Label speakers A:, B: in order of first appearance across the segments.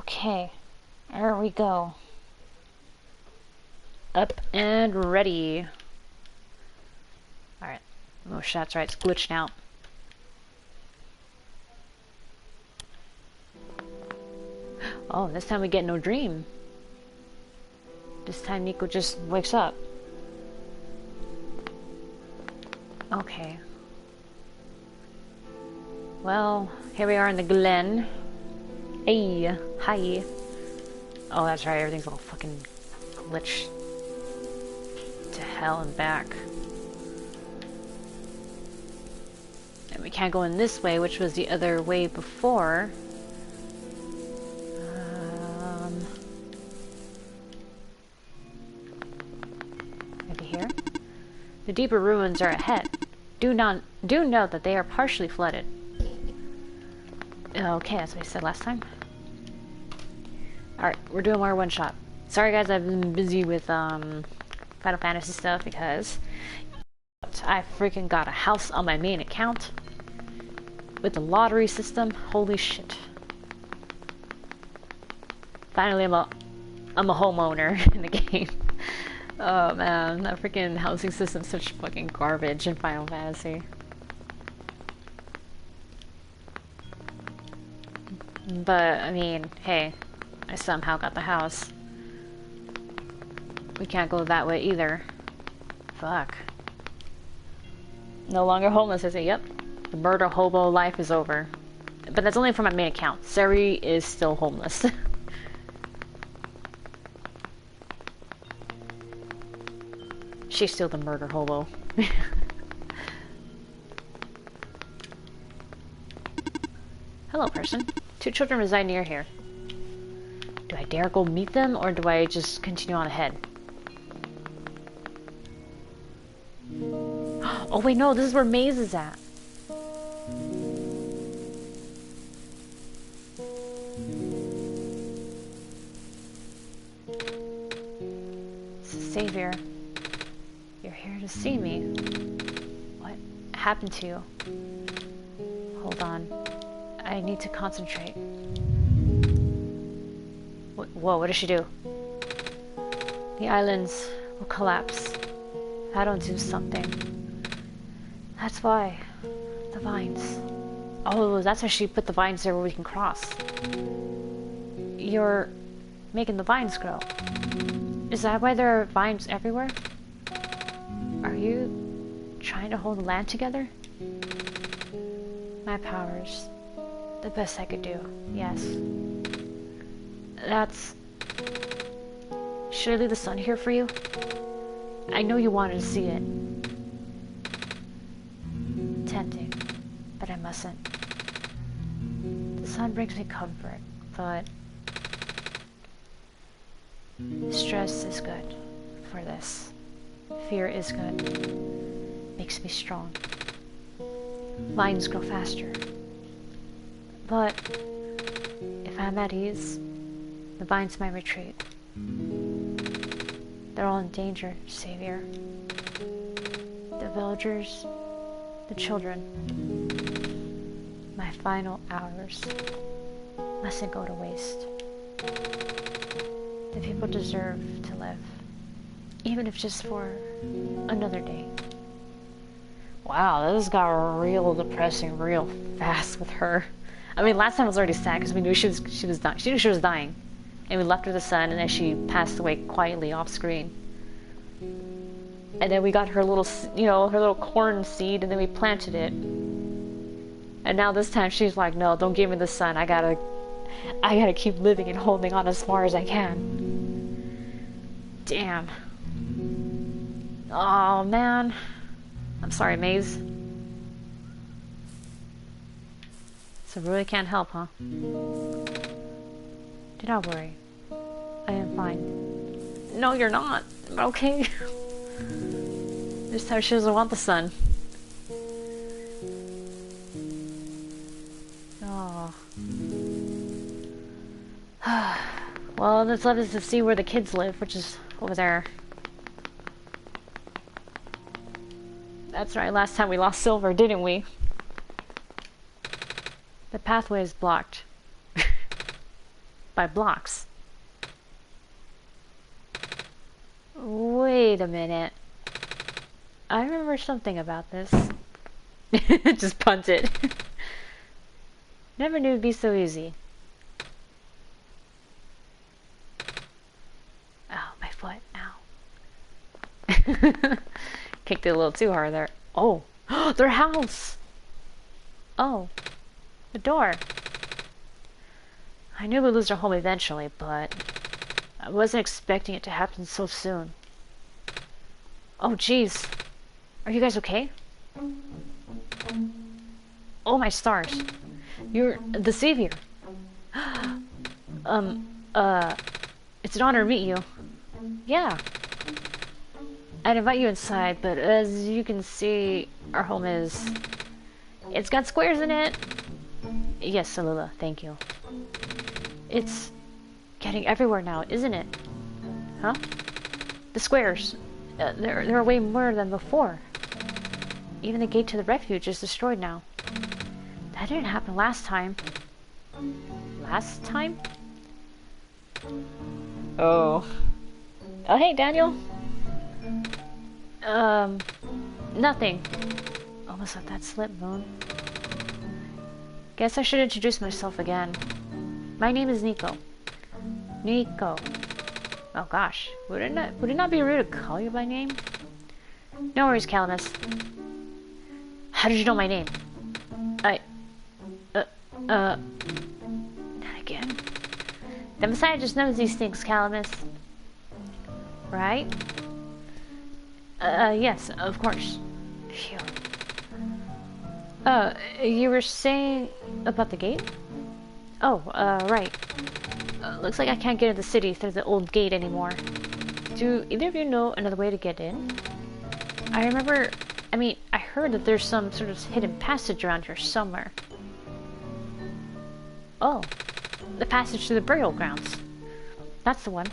A: Okay, there we go. Up and ready. Alright. Oh, that's right, it's glitching out. Oh, this time we get no dream. This time Nico just wakes up. Okay. Well, here we are in the Glen. Hey, hi. Oh, that's right, everything's all fucking glitched to hell and back. And we can't go in this way, which was the other way before. Maybe here? The deeper ruins are ahead. Do note that they are partially flooded. Okay, that's what I said last time. Alright, we're doing more one-shot. Sorry guys, I've been busy with Final Fantasy stuff because I freaking got a house on my main account with the lottery system. Holy shit. Finally I'm a homeowner in the game. Oh man, that freaking housing system's such fucking garbage in Final Fantasy. But, I mean, hey, I somehow got the house. We can't go that way either. Fuck. No longer homeless, I say, yep. The murder hobo life is over. But that's only for my main account. Seri is still homeless. She's still the murder hobo. Hello, person. 2 children reside near here. Do I dare go meet them, or do I just continue on ahead? Oh wait, no, this is where Maze is at. Savior, you're here to see me. What happened to you? Hold on. I need to concentrate. Whoa, what did she do? The islands will collapse if I don't do something. That's why. The vines. Oh, that's why she put the vines there where we can cross. You're making the vines grow. Is that why there are vines everywhere? Are you trying to hold the land together? My powers. The best I could do, yes. That's... Should I leave the sun here for you? I know you wanted to see it. Tempting, but I mustn't. The sun brings me comfort, but... Stress is good for this. Fear is good. Makes me strong. Vines grow faster. But if I'm at ease, the vines might retreat. They're all in danger, Savior. The villagers, the children. My final hours mustn't go to waste. The people deserve to live, even if just for another day. Wow, this got real depressing real fast with her. I mean, last time I was already sad because we knew she was dying. She knew she was dying, and we left her the sun, and then she passed away quietly off screen. And then we got her little, her little corn seed, and then we planted it. And now this time she's like, "No, don't give me the sun. I gotta keep living and holding on as far as I can." Damn. Oh man. I'm sorry, Maze. So really can't help, huh? Do not worry. I am fine. No, you're not. Okay. This time she doesn't want the sun. Oh. Well, that's left is to see where the kids live, which is over there. That's right, last time we lost Silver, didn't we? The pathway is blocked. by blocks. Wait a minute. I remember something about this. Just punt it. Never knew it'd be so easy. Oh, my foot. Ow. Kicked it a little too hard there. Oh, their house! Oh, the door. I knew we'd lose our home eventually, but I wasn't expecting it to happen so soon. Oh, jeez. Are you guys okay? Oh, my stars. You're the savior. It's an honor to meet you. Yeah. I'd invite you inside, but as you can see, our home is... It's got squares in it. Yes, Salula, thank you. It's getting everywhere now, isn't it? Huh? The squares. There are way more than before. Even the gate to the refuge is destroyed now. That didn't happen last time. Last time? Oh. Oh, hey, Daniel. Nothing. Almost let that slip, Moon. Guess I should introduce myself again. My name is Nico. Nico. Oh gosh, would it not be rude to call you by name? No worries, Calamus. How did you know my name? Not again. The Messiah just knows these things, Calamus. Right? Yes, of course. Phew. You were saying about the gate? Oh, right. Looks like I can't get into the city through the old gate anymore. Do either of you know another way to get in? I heard that there's some sort of hidden passage around here somewhere. Oh, the passage to the burial grounds. That's the one.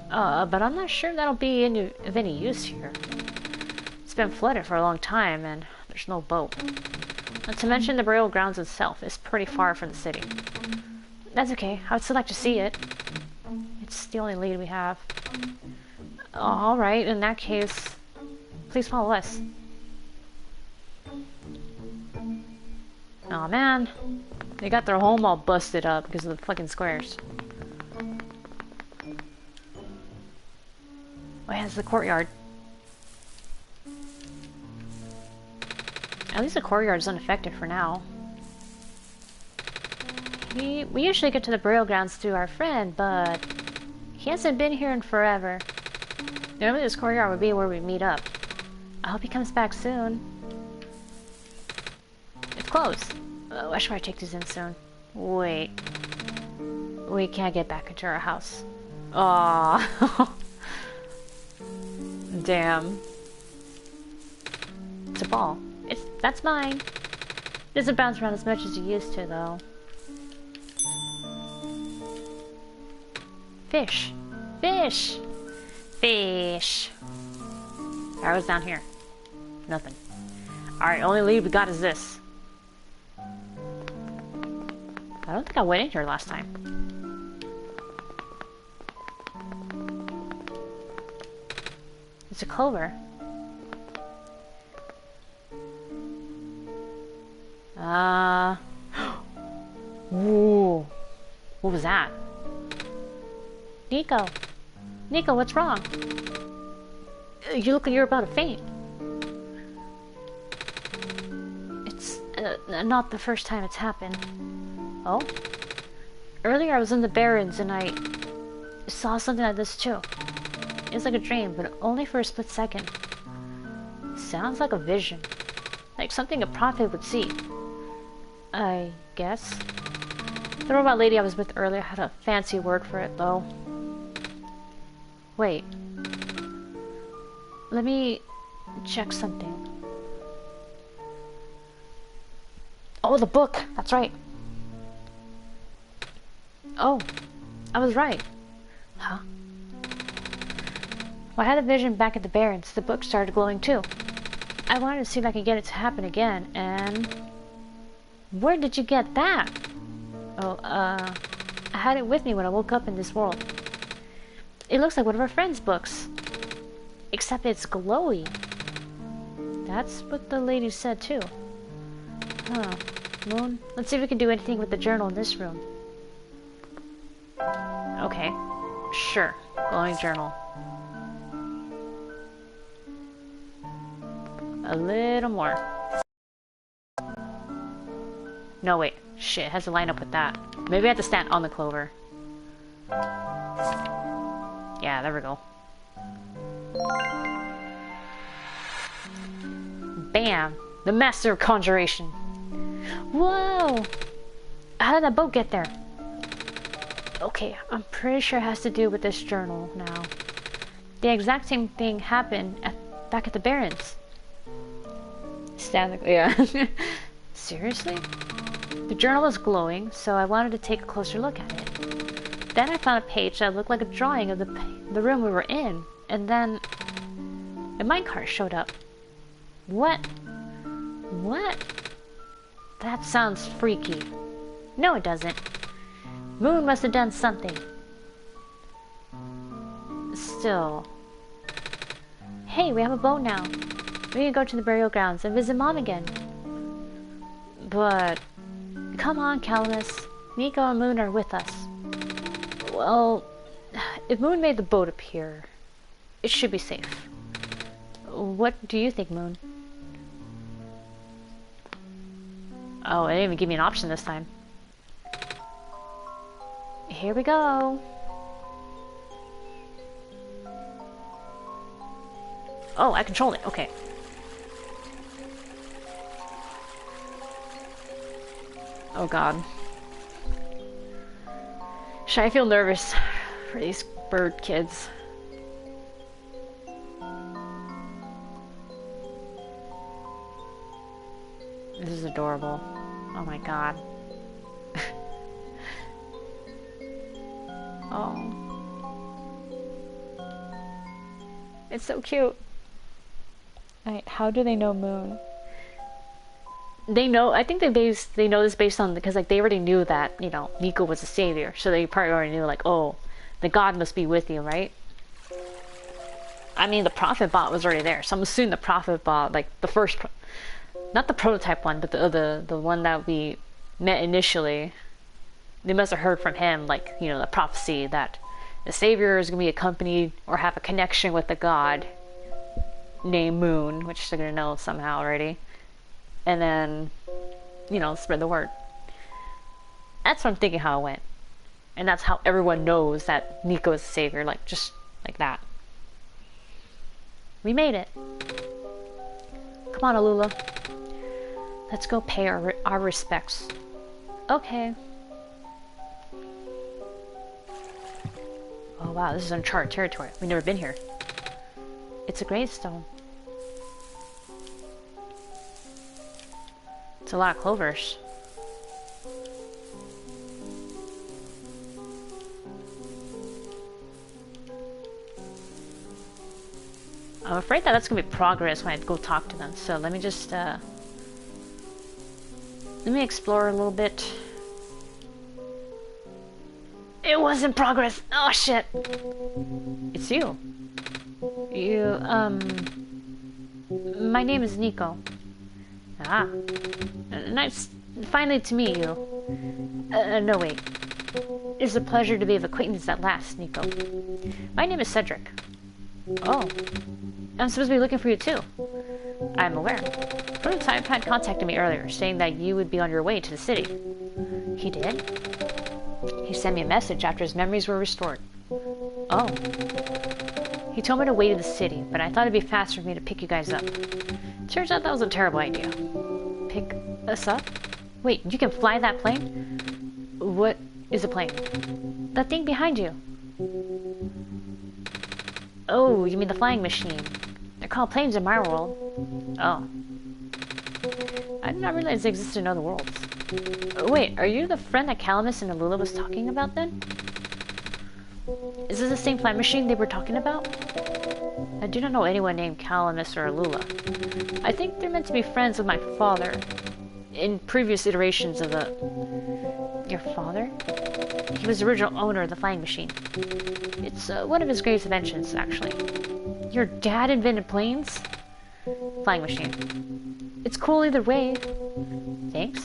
A: But I'm not sure that'll be of any use here. It's been flooded for a long time, and there's no boat. Not to mention the burial grounds itself is pretty far from the city. That's okay. I would still like to see it. It's the only lead we have. Alright, in that case, please follow us. Aw, man. They got their home all busted up because of the fucking squares. Oh yeah, it's the courtyard. At least the courtyard's unaffected for now. We usually get to the burial grounds through our friend, but he hasn't been here in forever. Normally this courtyard would be where we meet up. I hope he comes back soon. It's closed. I should probably take these in soon. Wait. We can't get back into our house. Aww. Damn. It's a ball. That's mine. It doesn't bounce around as much as it used to, though. Fish. Fish! Fish! Alright, what's down here? Nothing. Alright, only lead we got is this. I don't think I went in here last time. It's a clover. Whoa. What was that? Nico. Nico, what's wrong? You look like you're about to faint. It's not the first time it's happened. Oh? Earlier I was in the Barrens and I saw something like this too. It was like a dream, but only for a split second. Sounds like a vision. Like something a prophet would see. I guess. The robot lady I was with earlier had a fancy word for it, though. Wait. Let me check something. Oh, the book! That's right. Oh, I was right. Huh? Well, I had a vision back at the Barrens. The book started glowing too. I wanted to see if I could get it to happen again, and... Where did you get that? Oh, I had it with me when I woke up in this world. It looks like one of our friend's books. Except it's glowy. That's what the lady said too. Huh. Moon, let's see if we can do anything with the journal in this room. Okay. Sure. Glowing journal. A little more. No, wait. Shit, it has to line up with that. Maybe I have to stand on the clover. Yeah, there we go. Bam! The master of conjuration. Whoa! How did that boat get there? Okay, I'm pretty sure it has to do with this journal now. The exact same thing happened back at the Barrens. Yeah. Seriously? The journal was glowing, so I wanted to take a closer look at it. Then I found a page that looked like a drawing of the room we were in, and then a minecart showed up. What? What? That sounds freaky. No, it doesn't. Moon must have done something. Still. Hey, we have a boat now. We can go to the burial grounds and visit Mom again. But... Come on, Calamus. Nico and Moon are with us. Well, if Moon made the boat appear, it should be safe. What do you think, Moon? Oh, it didn't even give me an option this time. Here we go. Oh, I control it. Okay. Oh god. Should I feel nervous for these bird kids? This is adorable. Oh my god. Oh. It's so cute. Alright, how do they know Moon? They know, I think they know this based on, because like they already knew that, you know, Nico was a savior, so they probably already knew like, oh, the god must be with you, right? I mean, the prophet bot was already there, so I'm assuming the prophet bot, like the first, not the prototype one, but the one that we met initially, they must have heard from him, like, you know, the prophecy that the savior is going to be accompanied or have a connection with a god named Moon, which they're going to know somehow already. And then, you know, spread the word. That's what I'm thinking how it went. And that's how everyone knows that Nico is the savior, like, just like that. We made it. Come on, Alula. Let's go pay our respects. Okay. Oh wow, this is uncharted territory. We've never been here. It's a gravestone. It's a lot of clovers. I'm afraid that that's gonna be progress when I go talk to them. So let me just let me explore a little bit. It wasn't progress. Oh shit! It's you. You my name is Nico. Ah, nice finally to meet you. No wait. It's a pleasure to be of acquaintance at last, Nico. My name is Cedric. Oh, I'm supposed to be looking for you too. I'm aware. Prototype had contacted me earlier, saying that you would be on your way to the city. He did? He sent me a message after his memories were restored. Oh. He told me to wait in the city, but I thought it'd be faster for me to pick you guys up. Turns out that was a terrible idea. Pick us up? Wait, you can fly that plane? What is a plane? That thing behind you. Oh, you mean the flying machine. They're called planes in my world. Oh. I did not realize they existed in other worlds. Wait, are you the friend that Calamus and Alula was talking about then? Is this the same flight machine they were talking about? I do not know anyone named Calamus or Alula. I think they're meant to be friends with my father. In previous iterations of the... Your father? He was the original owner of the flying machine. It's one of his greatest inventions, actually. Your dad invented planes? Flying machine. It's cool either way. Thanks.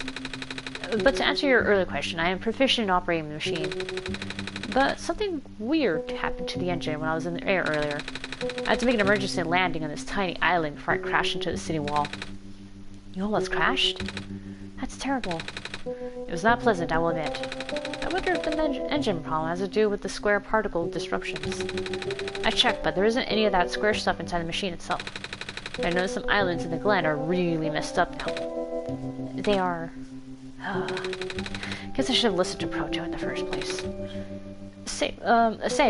A: But to answer your earlier question, I am proficient in operating the machine. But something weird happened to the engine when I was in the air earlier. I had to make an emergency landing on this tiny island before I crashed into the city wall. You almost crashed? That's terrible. It was not pleasant, I will admit. I wonder if the engine problem has to do with the square particle disruptions. I checked, but there isn't any of that square stuff inside the machine itself. I noticed some islands in the glen are really messed up now. They are... Guess I should have listened to Proto in the first place. Say,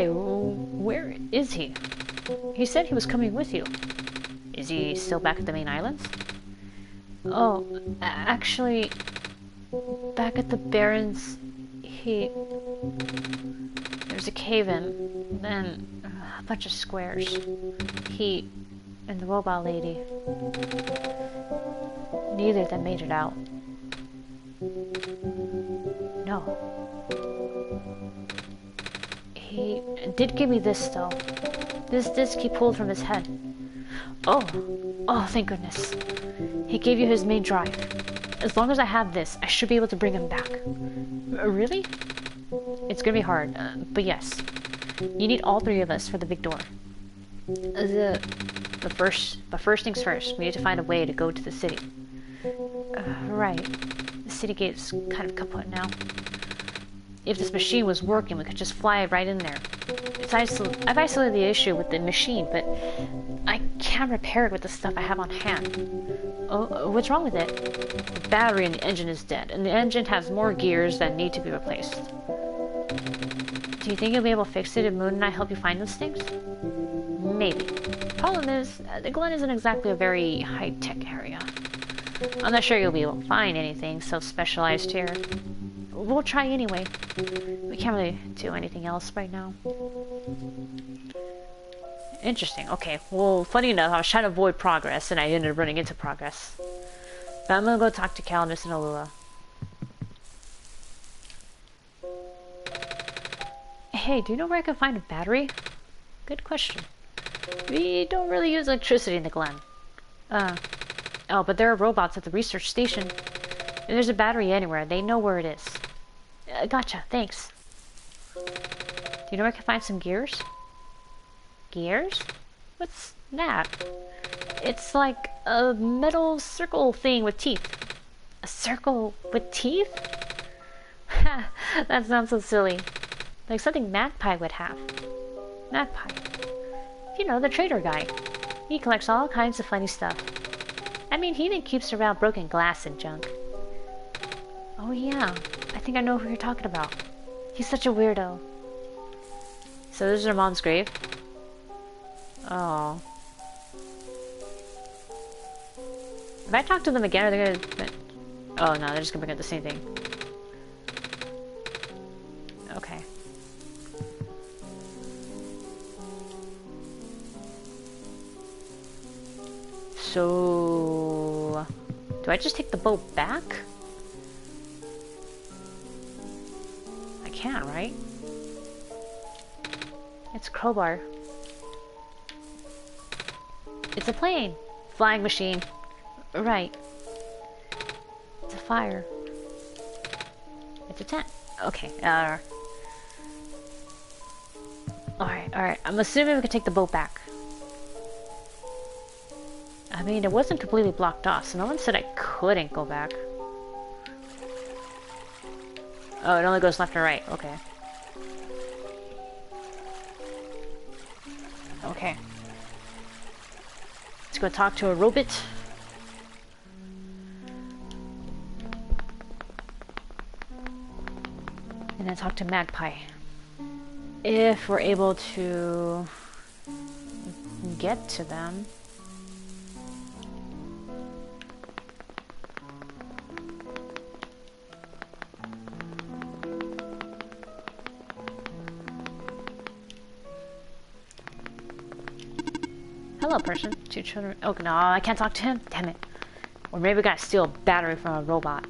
A: where is he? He said he was coming with you. Is he still back at the main islands? Oh, actually, back at the Barrens, there's a cave-in, then a bunch of squares. He and the robot lady, neither of them made it out. No. He did give me this, though. This disc he pulled from his head. Oh, thank goodness. He gave you his main drive. As long as I have this, I should be able to bring him back. Really? It's gonna be hard, but yes. You need all three of us for the big door. But first things first, we need to find a way to go to the city. Right. The city gate's kind of kaput now. If this machine was working, we could just fly right in there. I've isolated the issue with the machine, but I can't repair it with the stuff I have on hand. Oh, what's wrong with it? The battery in the engine is dead, and the engine has more gears that need to be replaced. Do you think you'll be able to fix it if Moon and I help you find those things? Maybe. Problem is, the Glen isn't exactly a very high-tech area. I'm not sure you'll be able to find anything so specialized here. We'll try anyway. We can't really do anything else right now. Interesting. Okay. Well, funny enough, I was trying to avoid progress, and I ended up running into progress. But I'm gonna go talk to Calamus and Alula. Hey, do you know where I can find a battery? Good question. We don't really use electricity in the Glen. Oh, but there are robots at the research station. If there's a battery anywhere, they know where it is. Gotcha, thanks. Do you know where I can find some gears? Gears? What's that? It's like a metal circle thing with teeth. A circle with teeth? Ha, that sounds so silly. Like something Magpie would have. Magpie. You know, the trader guy. He collects all kinds of funny stuff. I mean, he even keeps around broken glass and junk. Oh yeah, I think I know who you're talking about. He's such a weirdo. So this is her mom's grave? Oh. If I talk to them again, are they gonna... Oh no, they're just gonna bring up the same thing. Okay. So... Do I just take the boat back? I can't, right? It's a crowbar. It's a plane. Flying machine. Right. It's a fire. It's a tent. Okay. Alright. I'm assuming we can take the boat back. I mean, it wasn't completely blocked off, so no one said I couldn't go back. Oh, it only goes left and right. Okay. Okay. Let's go talk to a robot. And then talk to Magpie. If we're able to get to them. Hello, person. 2 children. Oh, no, I can't talk to him. Damn it. Or maybe we gotta steal a battery from a robot.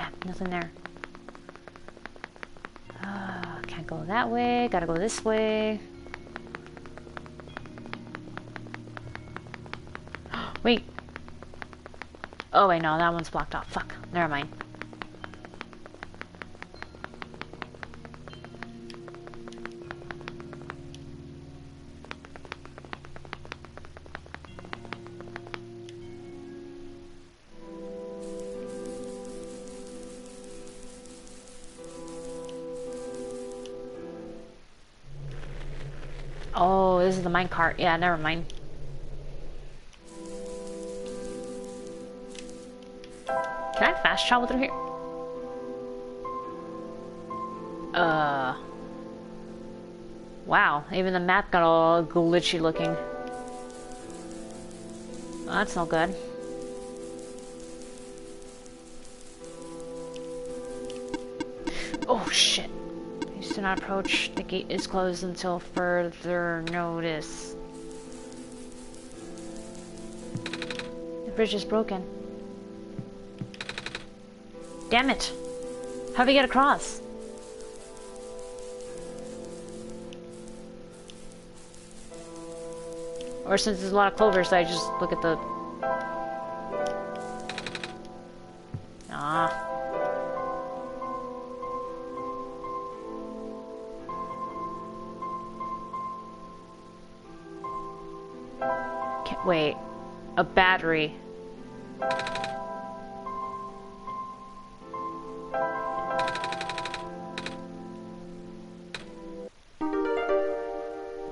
A: Yeah, nothing there. Can't go that way. Gotta go this way. Wait. Oh, wait, no, that one's blocked off. Fuck. Never mind. Oh, this is the minecart. Yeah, never mind. Can I fast travel through here? Wow, even the map got all glitchy looking. Well, that's no good. Oh shit. Please do not approach. The gate is closed until further notice. The bridge is broken. Damn it! How do we get across? Or since there's a lot of clovers, I just look at the... Ah. Can't wait. A battery.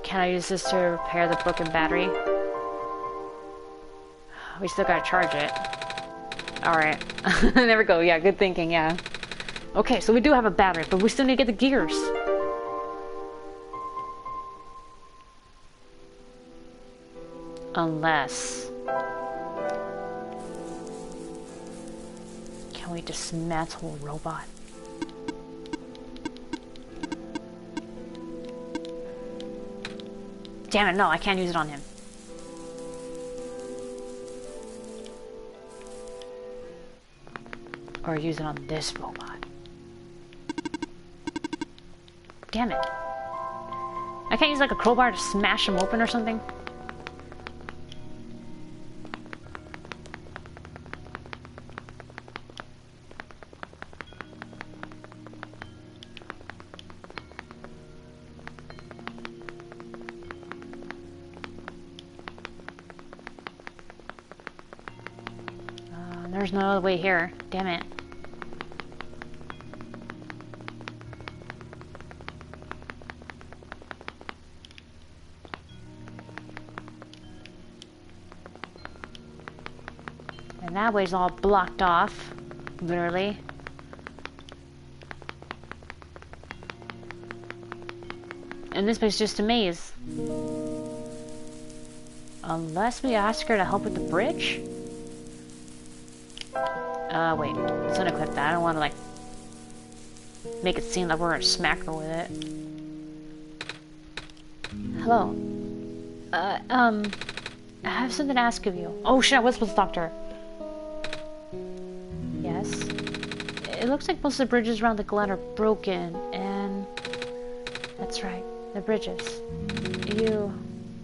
A: Can I use this to repair the broken battery? We still gotta charge it. Alright. There we go. Yeah, good thinking, yeah. Okay, so we do have a battery, but we still need to get the gears. Unless... Can we dismantle a robot? Damn it, no, I can't use it on him. Or use it on this robot. Damn it. I can't use like a crowbar to smash him open or something? There's no other way here. Damn it. And that way's all blocked off. Literally. And this way's just a maze. Unless we ask her to help with the bridge? Wait. Let's unequip that. I don't want to, like, make it seem like we're gonna smack her with it. Hello. I have something to ask of you. Oh shit, I was supposed to talk to her. Yes? It looks like most of the bridges around the glen are broken, and... That's right, the bridges. You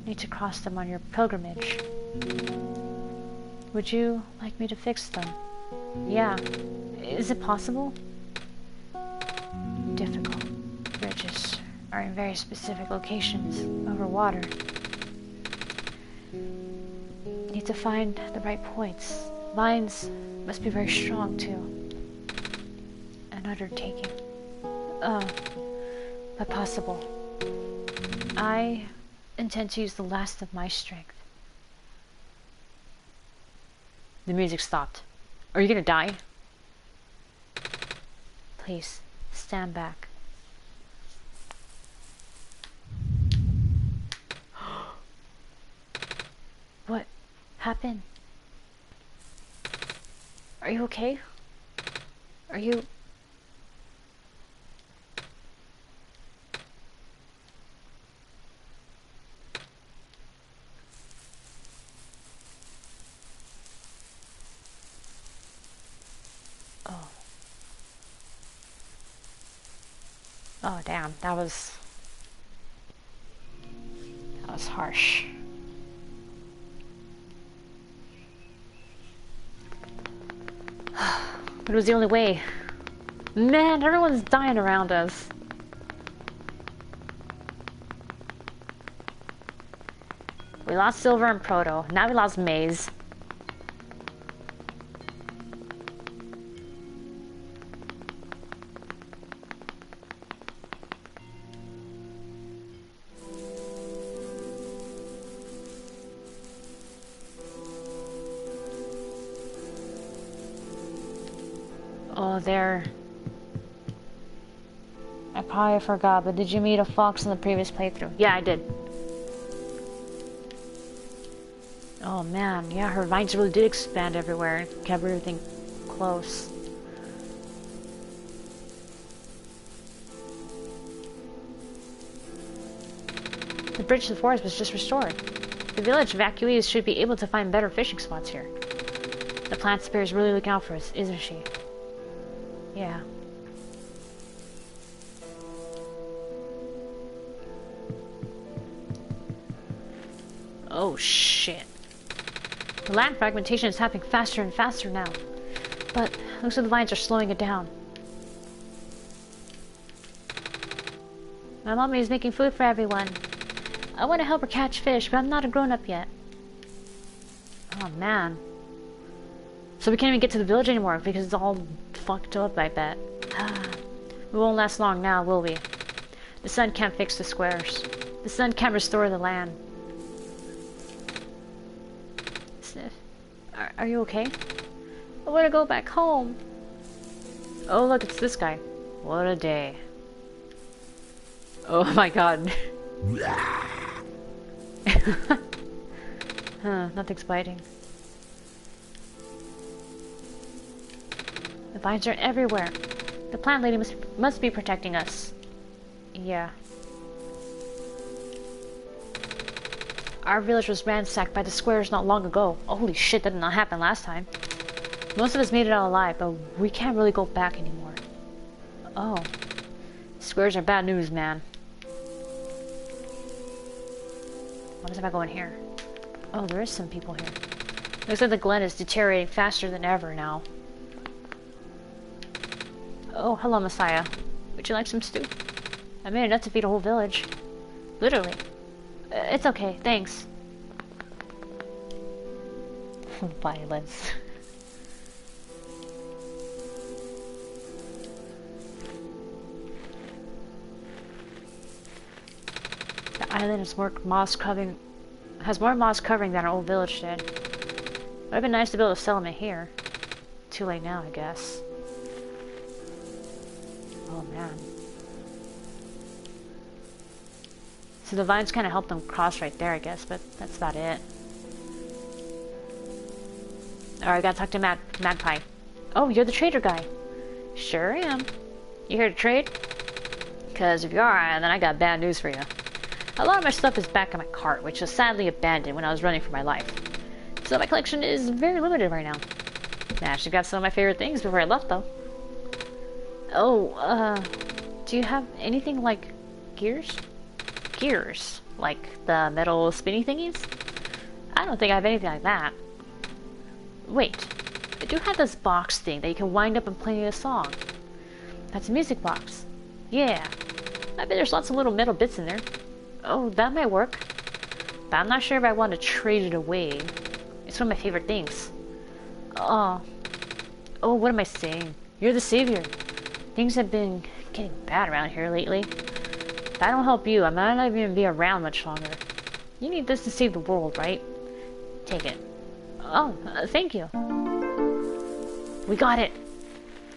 A: need to cross them on your pilgrimage. Would you like me to fix them? Yeah. Is it possible? Difficult. Bridges are in very specific locations over water. You need to find the right points. Lines must be very strong too. An undertaking. But possible. I intend to use the last of my strength. The music stopped. Are you gonna die? Please, stand back. What happened? Are you okay? Are you... Oh, Oh, damn. That was harsh. But it was the only way. Man, everyone's dying around us. We lost Silver and Proto. Now we lost Maze. Oh, there. I probably forgot, but did you meet a fox in the previous playthrough? Yeah, I did. Oh man, yeah, her vines really did expand everywhere and kept everything close. The bridge to the forest was just restored. The village evacuees should be able to find better fishing spots here. The plant spirit is really looking out for us, isn't she? Yeah. Oh shit. The land fragmentation is happening faster and faster now. But looks like the vines are slowing it down. My mommy is making food for everyone. I want to help her catch fish, but I'm not a grown-up yet. Oh man. So we can't even get to the village anymore because it's all fucked up, I bet. We won't last long now, will we? The sun can't fix the squares. The sun can't restore the land. Sniff. Are you okay? I want to go back home. Oh look, it's this guy. What a day. Oh my god. Huh, nothing's biting. The vines are everywhere. The plant lady must be protecting us. Yeah. Our village was ransacked by the squares not long ago. Oh, holy shit, that did not happen last time. Most of us made it out alive, but we can't really go back anymore. Oh. Squares are bad news, man. What if I go in here? Oh, there is some people here. Looks like the glen is deteriorating faster than ever now. Oh, hello, Messiah. Would you like some stew? I made enough to feed a whole village. Literally. It's okay, thanks. Violence. The island has more moss covering than our old village did. Would have been nice to build a settlement here. Too late now, I guess. Oh man. So the vines kind of help them cross right there, I guess, but that's about it. Alright, gotta talk to Magpie. Oh, you're the trader guy. Sure am. You here to trade? Because if you are, then I got bad news for you. A lot of my stuff is back in my cart, which was sadly abandoned when I was running for my life. So my collection is very limited right now. I actually got some of my favorite things before I left, though. Oh, do you have anything like gears? Gears? Like the metal spinny thingies? I don't think I have anything like that. Wait, I do have this box thing that you can wind up and play a song. That's a music box. Yeah, I bet there's lots of little metal bits in there. Oh, that might work. But I'm not sure if I want to trade it away. It's one of my favorite things. Oh, what am I saying? You're the savior. Things have been getting bad around here lately. If I don't help you, I might not even be around much longer. You need this to save the world, right? Take it. Oh, thank you. We got it.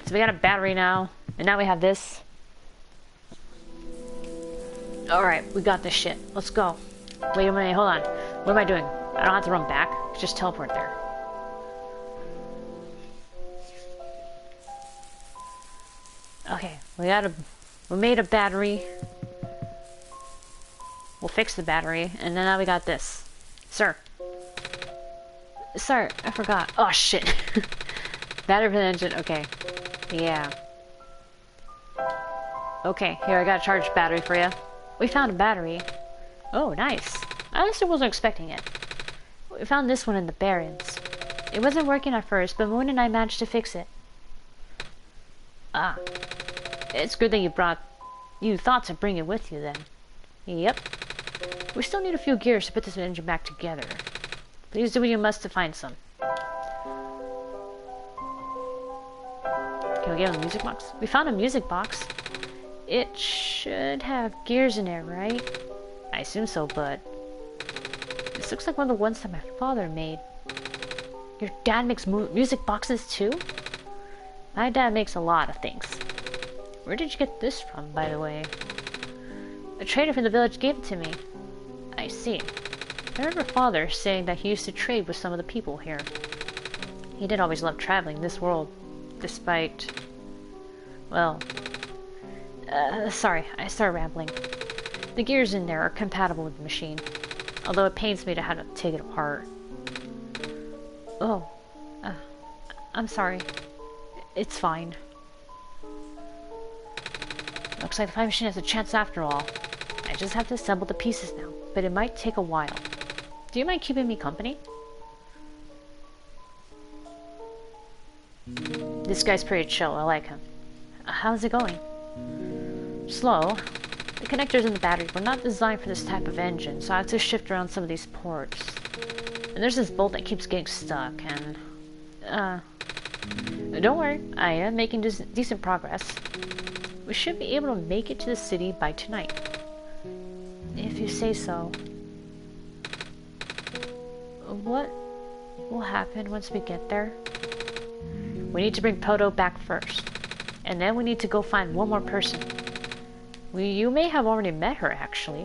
A: So we got a battery now, and now we have this. Alright, we got this shit. Let's go. Wait a minute, hold on. What am I doing? I don't have to run back. Just teleport there. Okay, we made a battery. We'll fix the battery, and then now we got this. Sir, I forgot. Oh shit. Battery for the engine, okay. Yeah. Okay, here, I got a charged battery for you. We found a battery. Oh, nice. I honestly wasn't expecting it. We found this one in the Barrens. It wasn't working at first, but Moon and I managed to fix it. Ah. It's good that you thought to bring it with you then. Yep. We still need a few gears to put this engine back together. Please do what you must to find some. Can we get a music box? We found a music box. It should have gears in it, right? I assume so, but this looks like one of the ones that my father made. Your dad makes music boxes too? My dad makes a lot of things. Where did you get this from, by the way? A trader from the village gave it to me. I see. I remember father saying that he used to trade with some of the people here. He did always love traveling this world, despite... well... sorry, I started rambling. The gears in there are compatible with the machine, although it pains me to have to take it apart. Oh, I'm sorry. It's fine. Looks like the flying machine has a chance after all. I just have to assemble the pieces now, but it might take a while. Do you mind keeping me company? This guy's pretty chill, I like him. How's it going? Slow. The connectors in the battery were not designed for this type of engine, so I have to shift around some of these ports. And there's this bolt that keeps getting stuck, and... don't worry, I am making decent progress. We should be able to make it to the city by tonight. If you say so. What will happen once we get there? We need to bring Proto back first. And then we need to go find one more person. You may have already met her, actually.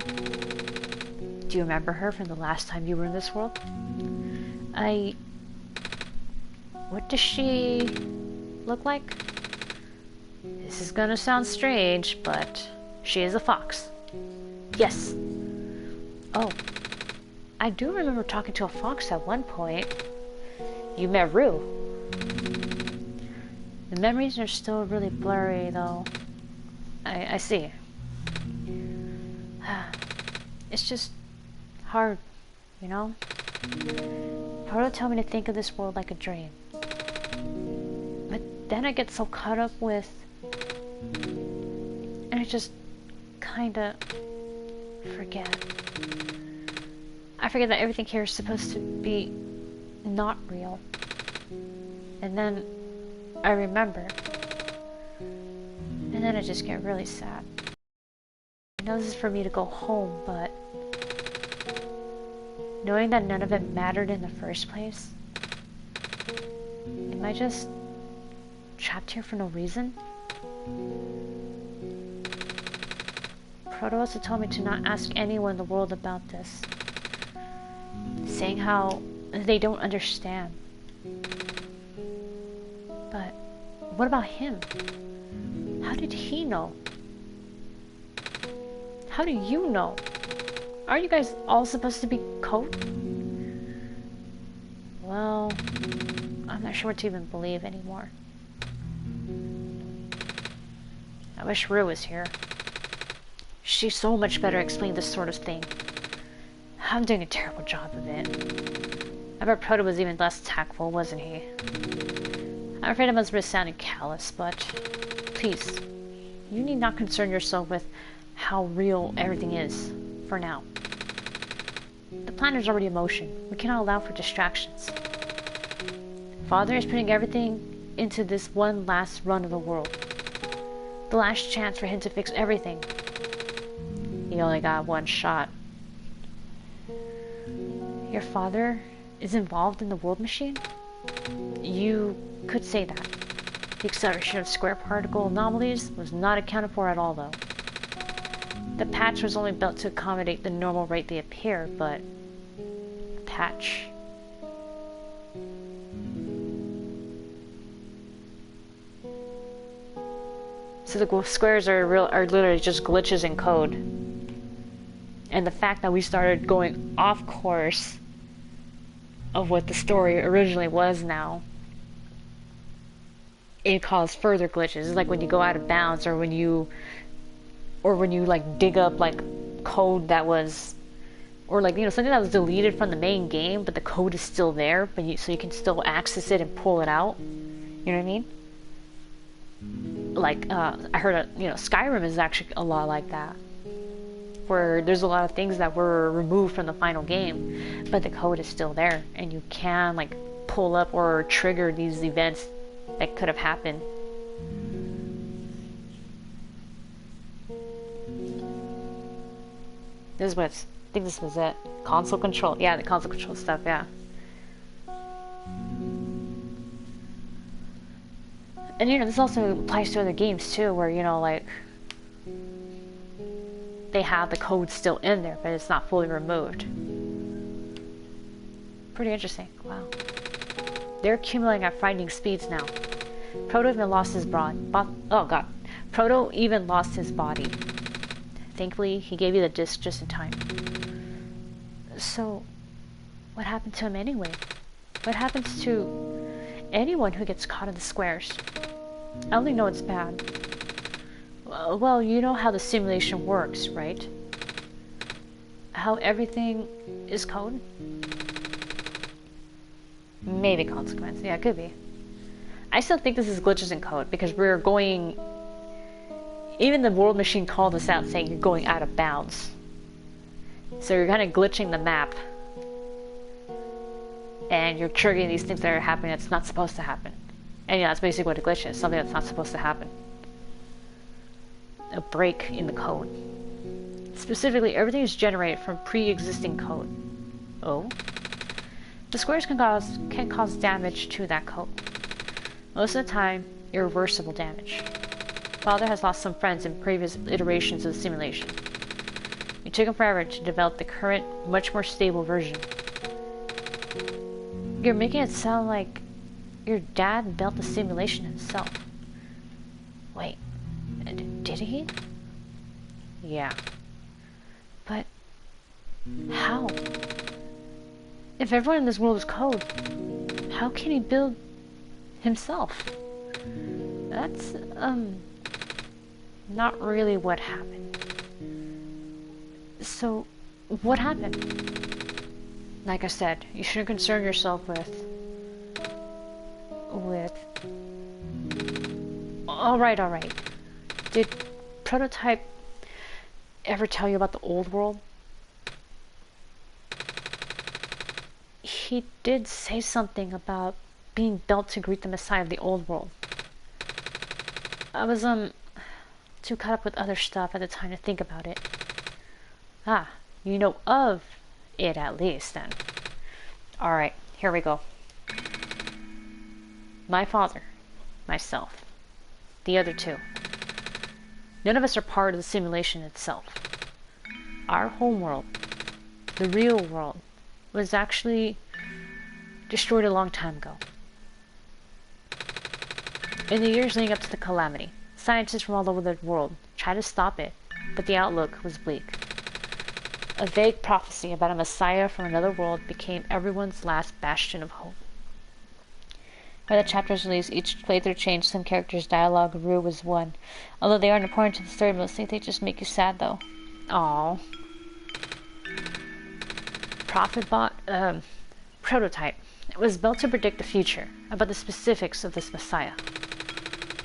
A: Do you remember her from the last time you were in this world? What does she look like? This is gonna sound strange, but she is a fox. Yes. Oh. I do remember talking to a fox at one point. You met Rue. The memories are still really blurry, though. I see. It's just hard, you know? Proto told me to think of this world like a dream. But then I get so caught up with... and I just kinda forget. I forget that everything here is supposed to be not real. And then I remember. And then I just get really sad. I know this is for me to go home, but knowing that none of it mattered in the first place, am I just trapped here for no reason? Proto also told me to not ask anyone in the world about this, saying how they don't understand. But what about him? How did he know? How do you know? Aren't you guys all supposed to be code? Well, I'm not sure what to even believe anymore. I wish Rue was here. She's so much better at explaining this sort of thing. I'm doing a terrible job of it. I bet Proto was even less tactful, wasn't he? I'm afraid I must be sounding callous, but please, you need not concern yourself with how real everything is, for now. The plan is already in motion. We cannot allow for distractions. Father is putting everything into this one last run of the world. The last chance for him to fix everything. He only got one shot. Your father is involved in the world machine? You could say that. The acceleration of square particle anomalies was not accounted for at all, though. The patch was only built to accommodate the normal rate they appear, but... patch. So the squares are literally just glitches in code. And the fact that we started going off course of what the story originally was now, it caused further glitches. It's like when you go out of bounds, or when you or when you like dig up like code that was, or like, you know, something that was deleted from the main game, but the code is still there, but so you can still access it and pull it out. You know what I mean? Like, I heard, you know, Skyrim is actually a lot like that, where there's a lot of things that were removed from the final game, but the code is still there, and you can like pull up or trigger these events that could have happened. This was, I think this was it. Console control. Yeah, the console control stuff, yeah. And you know, this also applies to other games too, where, you know, like, they have the code still in there, but it's not fully removed. Pretty interesting. Wow. They're accumulating at frightening speeds now. Proto even lost his oh god. Proto even lost his body. Thankfully, he gave you the disc just in time. So, what happened to him anyway? What happens to anyone who gets caught in the squares? I only know it's bad. Well, you know how the simulation works, right? How everything is code? Maybe consequence. Yeah, it could be. I still think this is glitches in code, because we're going... Even the world machine called us out saying you're going out of bounds. So you're kind of glitching the map. And you're triggering these things that are happening that's not supposed to happen. And yeah, that's basically what a glitch is. Something that's not supposed to happen. A break in the code. Specifically, everything is generated from pre-existing code. Oh? The squares can cause damage to that code. Most of the time, irreversible damage. Father has lost some friends in previous iterations of the simulation. It took him forever to develop the current, much more stable version. You're making it sound like your dad built the simulation himself. Wait, did he? Yeah. But how? If everyone in this world is code, how can he build himself? That's, not really what happened. So, what happened? Like I said, you shouldn't concern yourself with... Alright. Did Prototype ever tell you about the old world? He did say something about being built to greet the Messiah of the old world. I was, too caught up with other stuff at the time to think about it. Ah, you know of it at least, then. Alright, here we go. My father, myself, the other two. None of us are part of the simulation itself. Our homeworld, the real world, was actually destroyed a long time ago. In the years leading up to the calamity, scientists from all over the world tried to stop it, but the outlook was bleak. A vague prophecy about a messiah from another world became everyone's last bastion of hope. By the chapter's release, each playthrough changed some characters' dialogue. Rue was one. Although they aren't important to the story, mostly they just make you sad, though. Aww. Prototype. It was built to predict the future, about the specifics of this messiah.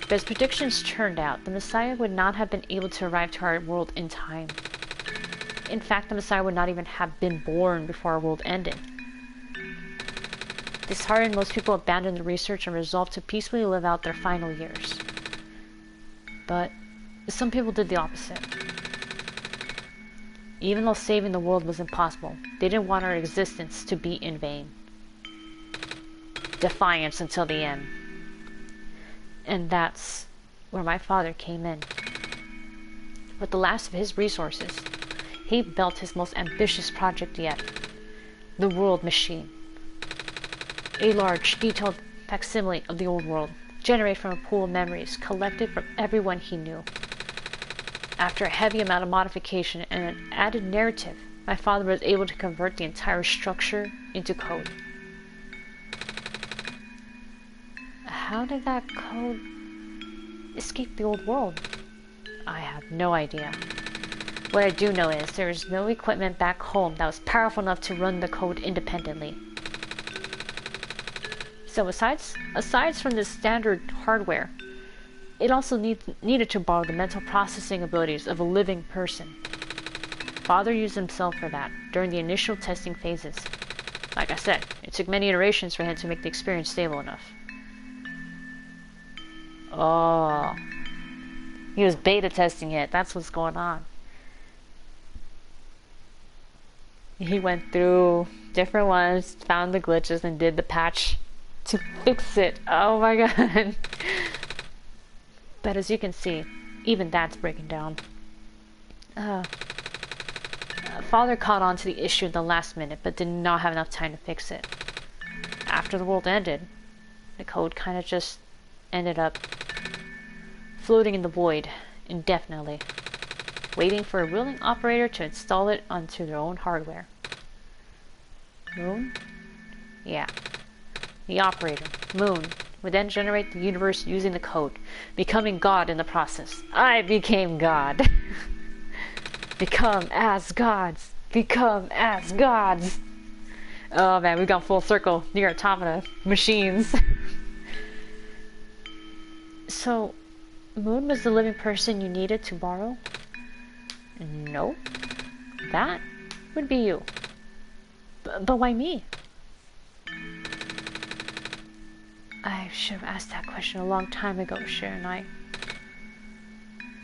A: But as predictions turned out, the Messiah would not have been able to arrive to our world in time. In fact, the Messiah would not even have been born before our world ended. Disheartened, most people abandoned the research and resolved to peacefully live out their final years. But some people did the opposite. Even though saving the world was impossible, they didn't want our existence to be in vain. Defiance until the end. And that's where my father came in. With the last of his resources, he built his most ambitious project yet, the world machine. A large, detailed facsimile of the old world, generated from a pool of memories collected from everyone he knew. After a heavy amount of modification and an added narrative, my father was able to convert the entire structure into code. How did that code escape the old world? I have no idea. What I do know is there is no equipment back home that was powerful enough to run the code independently. So aside from the standard hardware, it also needed to borrow the mental processing abilities of a living person. Father used himself for that during the initial testing phases. Like I said, it took many iterations for him to make the experience stable enough. Oh, he was beta testing it. That's what's going on. He went through different ones, found the glitches, and did the patch to fix it. Oh my god. But as you can see, even that's breaking down. Father caught on to the issue at the last minute, but did not have enough time to fix it. After the world ended, the code kind of just ended up floating in the void indefinitely, waiting for a willing operator to install it onto their own hardware. Moon? Yeah. The operator, Moon, would then generate the universe using the code, becoming God in the process. I became God. Become as gods. Become as gods. Oh man, we've gone full circle. Near automata machines. So, Moon was the living person you needed to borrow? No. That would be you. But why me? I should have asked that question a long time ago, shouldn't I?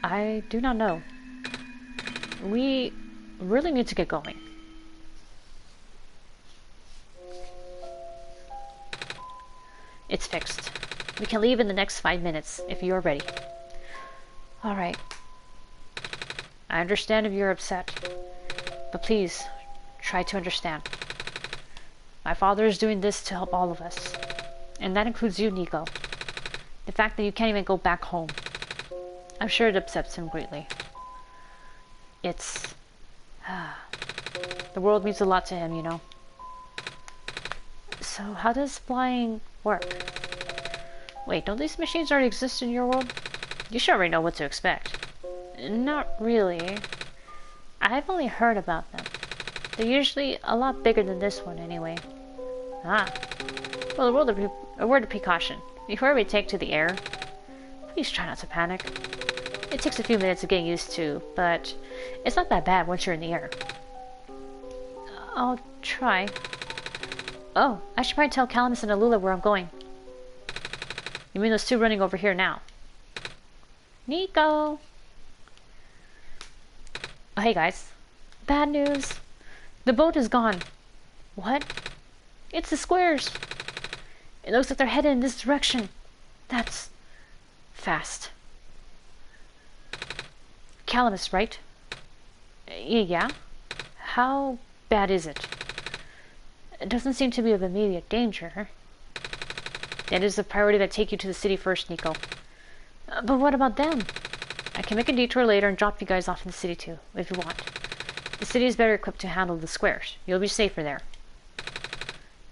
A: I do not know. We really need to get going. It's fixed. We can leave in the next 5 minutes if you are ready. Alright. I understand if you're upset, but please try to understand. My father is doing this to help all of us, and that includes you, Nico. The fact that you can't even go back home, I'm sure it upsets him greatly. It's... the world means a lot to him, you know. So how does flying work? Wait, don't these machines already exist in your world? You should already know what to expect. Not really. I've only heard about them. They're usually a lot bigger than this one anyway. Ah. Well, a word of precaution. Before we take to the air, please try not to panic. It takes a few minutes of getting used to, but it's not that bad once you're in the air. I'll try. Oh, I should probably tell Calamus and Alula where I'm going. You mean those two running over here now? Nico! Oh, hey guys. Bad news. The boat is gone. What? It's the squares. It looks like they're headed in this direction. That's... fast. Calamus, right? Yeah? How bad is it? It doesn't seem to be of immediate danger. That is the priority that take you to the city first, Nico. But what about them? I can make a detour later and drop you guys off in the city too, if you want. The city is better equipped to handle the squares. You'll be safer there.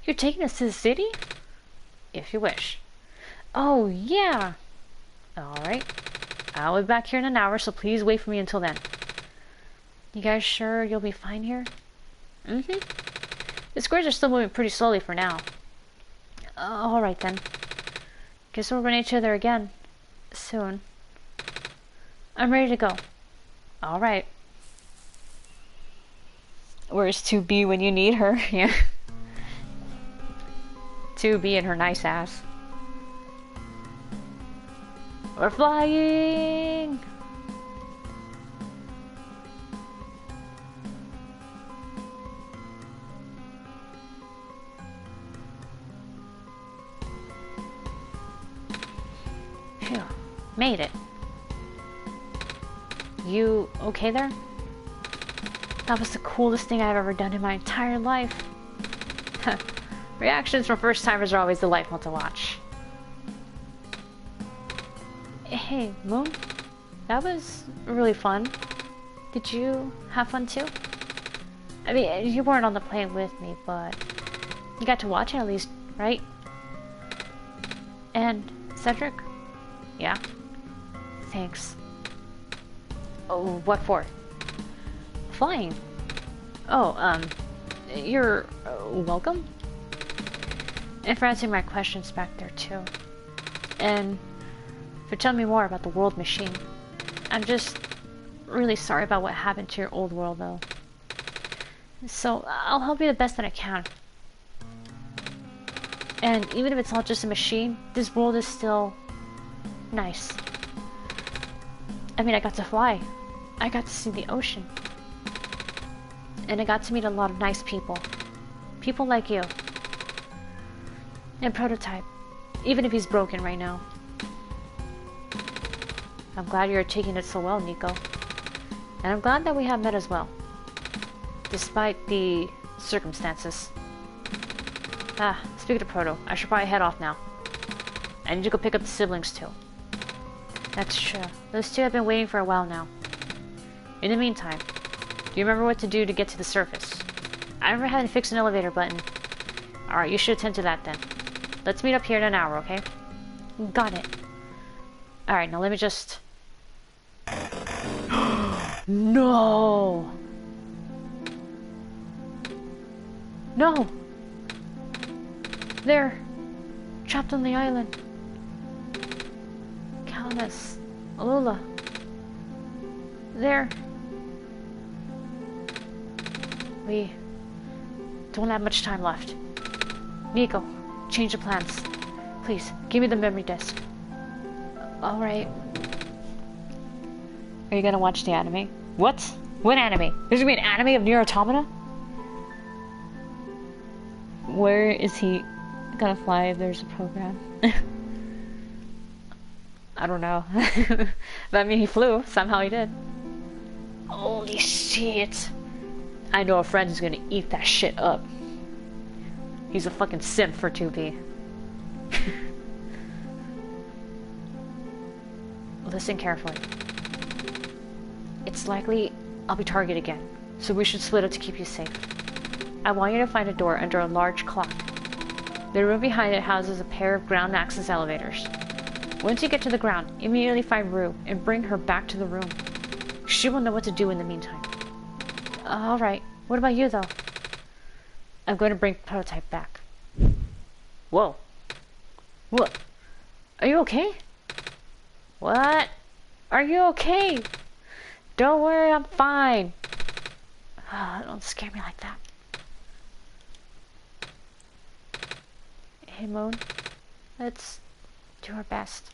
A: You're taking us to the city? If you wish. Oh, yeah! Alright. I'll be back here in an hour, so please wait for me until then. You guys sure you'll be fine here? Mm-hmm. The squares are still moving pretty slowly for now. Alright then. Guess we'll run each other again. Soon. I'm ready to go. Alright. Where's 2B when you need her? Yeah. 2B and her nice ass. We're flying! Phew. Made it. You okay there? That was the coolest thing I've ever done in my entire life. Reactions from first timers are always delightful to watch. Hey, Moon. That was really fun. Did you have fun too? I mean, you weren't on the plane with me, but you got to watch it at least, right? And Cedric? Yeah. Thanks. Oh, what for? Flying. Oh, you're welcome? And for answering my questions back there, too. And for telling me more about the world machine. I'm just really sorry about what happened to your old world, though. So, I'll help you the best that I can. And even if it's all just a machine, this world is still nice. I mean, I got to fly. I got to see the ocean. And I got to meet a lot of nice people. People like you. And Prototype. Even if he's broken right now. I'm glad you're taking it so well, Nico. And I'm glad that we have met as well. Despite the circumstances. Speaking of Proto, I should probably head off now. I need to go pick up the siblings too. That's true. Those two have been waiting for a while now. In the meantime, do you remember what to do to get to the surface? I remember how to fix an elevator button. Alright, you should attend to that then. Let's meet up here in an hour, okay? Got it. Alright, now let me just... No! No! They're trapped on the island. Calamus, Alula. There. We don't have much time left. Nico, change the plans. Please, give me the memory disk. Alright. Are you gonna watch the anime? What? What anime? There's gonna be an anime of Nier Automata? Where is he gonna fly if there's a program? I don't know. But I mean, he flew. Somehow he did. Holy shit. I know a friend who's gonna eat that shit up. He's a fucking simp for 2B. Listen carefully. It's likely I'll be targeted again, so we should split up to keep you safe. I want you to find a door under a large clock. The room behind it houses a pair of ground access elevators. Once you get to the ground, immediately find Rue and bring her back to the room. She will know what to do in the meantime. Alright, what about you though? I'm going to bring Prototype back. Whoa. What? Are you okay? What? Are you okay? Don't worry, I'm fine. Don't scare me like that. Hey, Moon. Let's do our best.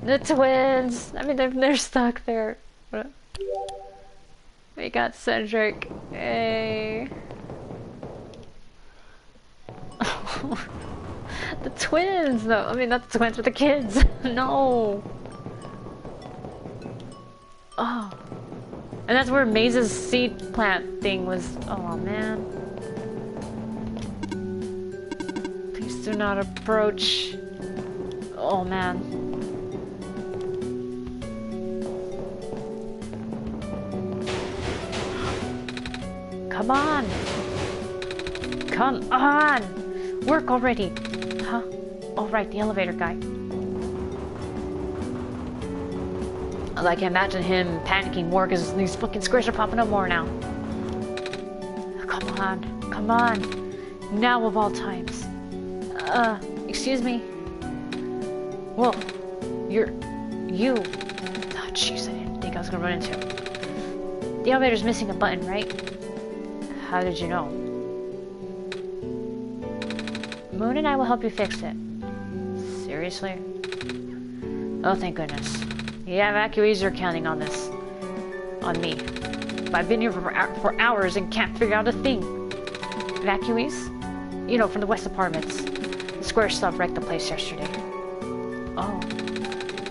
A: The twins! I mean, they're stuck there. We got Cedric. Hey. The twins, though. I mean, not the twins, but the kids. No. Oh. And that's where Maze's seed plant thing was. Oh, man. Please do not approach. Oh, man. Come on. Come on. Work already. Huh? Oh, right, the elevator guy. I can imagine him panicking more because these fucking squares are popping up more now. Come on. Come on. Now of all times. Excuse me? Whoa. You. Oh, jeez, I didn't think I was gonna run into him. The elevator's missing a button, right? How did you know? Moon and I will help you fix it. Seriously? Oh, thank goodness. Yeah, evacuees are counting on this. On me. But I've been here for hours and can't figure out a thing. Evacuees? You know, from the West Apartments. The square stuff wrecked the place yesterday. Oh.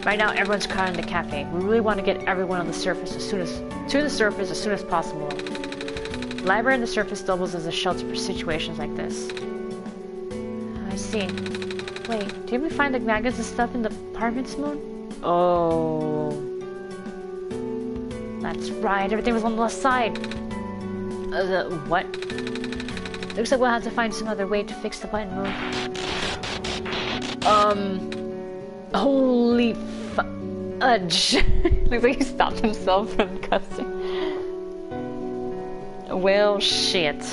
A: Right now, everyone's crowded in the cafe. We really want to get everyone on the surface as soon as possible. The library on the surface doubles as a shelter for situations like this. I see. Wait, did we find the magazines and stuff in the apartments, Moon? Oh. That's right, everything was on the left side. What? Looks like we'll have to find some other way to fix the button, Moon. Holy Looks like he stopped himself from cussing. Well, shit.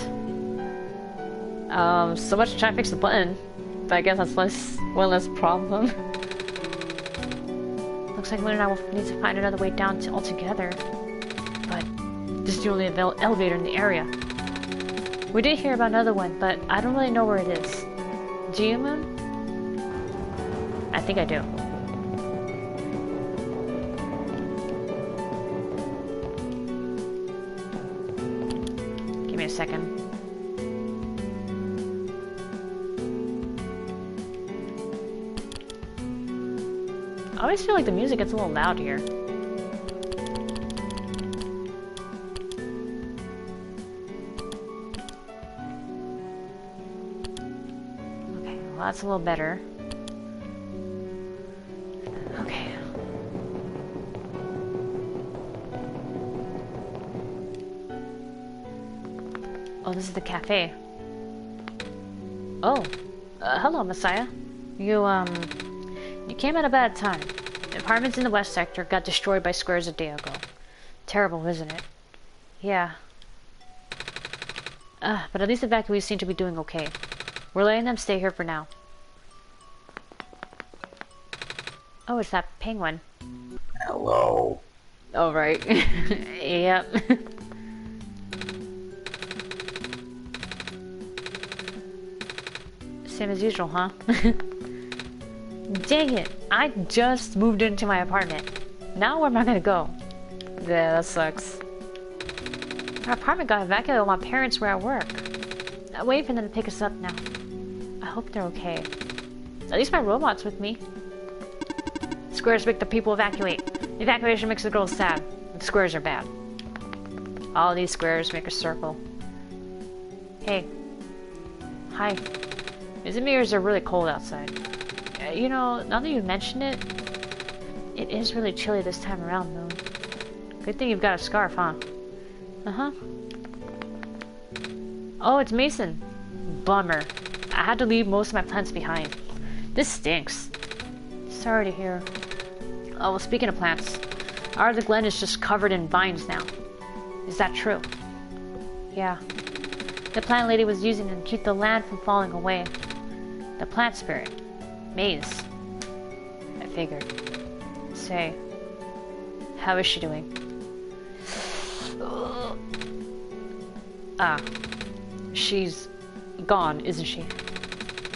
A: So much trying to fix the button. But I guess that's one less problem. Looks like Moon and I will need to find another way down altogether. But this is the only elevator in the area. We did hear about another one, but I don't really know where it is. Do you, Moon? I think I do. Give me a second. I always feel like the music gets a little loud here. Okay, well that's a little better. Okay. Oh, this is the cafe. Oh, hello, Messiah. You came at a bad time. The apartments in the west sector got destroyed by squares a day ago. Terrible, isn't it? Yeah. But at least the evacuees seem to be doing okay. We're letting them stay here for now. Oh, it's that penguin.
B: Hello.
A: Oh, right. Yep. Same as usual, huh? Dang it! I just moved into my apartment. Now where am I gonna go? Yeah, that sucks. Our apartment got evacuated while my parents were at work. I'm waiting for them to pick us up now. I hope they're okay. At least my robot's with me. Squares make the people evacuate. The evacuation makes the girls sad. The squares are bad. All these squares make a circle. Hey. Hi. Is it me or is it really cold outside? You know, now that you mention it, it is really chilly this time around, Moon. Good thing you've got a scarf, huh? Uh-huh. Oh, it's Mason. Bummer. I had to leave most of my plants behind. This stinks. Sorry to hear. Oh, well, speaking of plants, our the glen is just covered in vines now. Is that true? Yeah. The plant lady was using them to keep the land from falling away. The plant spirit. Maze. I figured. Say, how is she doing? She's gone, isn't she?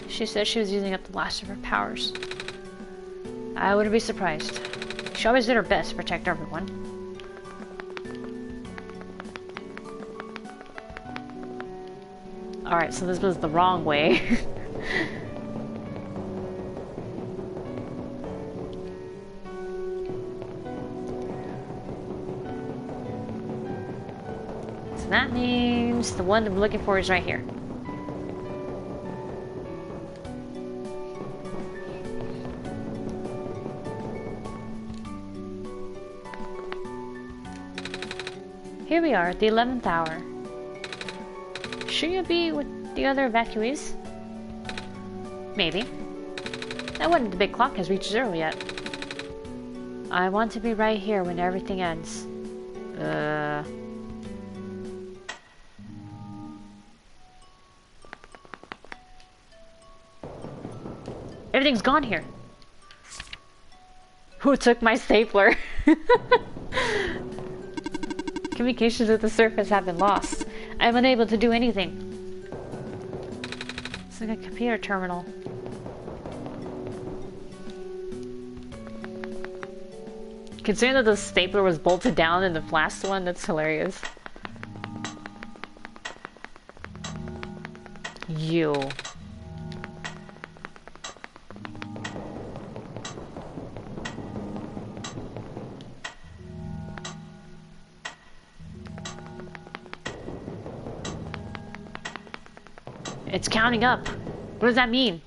A: She said she was using up the last of her powers. I wouldn't be surprised. She always did her best to protect everyone. Alright, so this was the wrong way. So that means the one I'm looking for is right here. Here we are at the 11th hour. Shouldn't you be with the other evacuees? Maybe. That wasn't the big clock has reached 0 yet. I want to be right here when everything ends. Everything's gone here. Who took my stapler? Communications with the surface have been lost. I am unable to do anything. It's like a computer terminal. Considering that the stapler was bolted down in the last one, that's hilarious. You. It's counting up. What does that mean?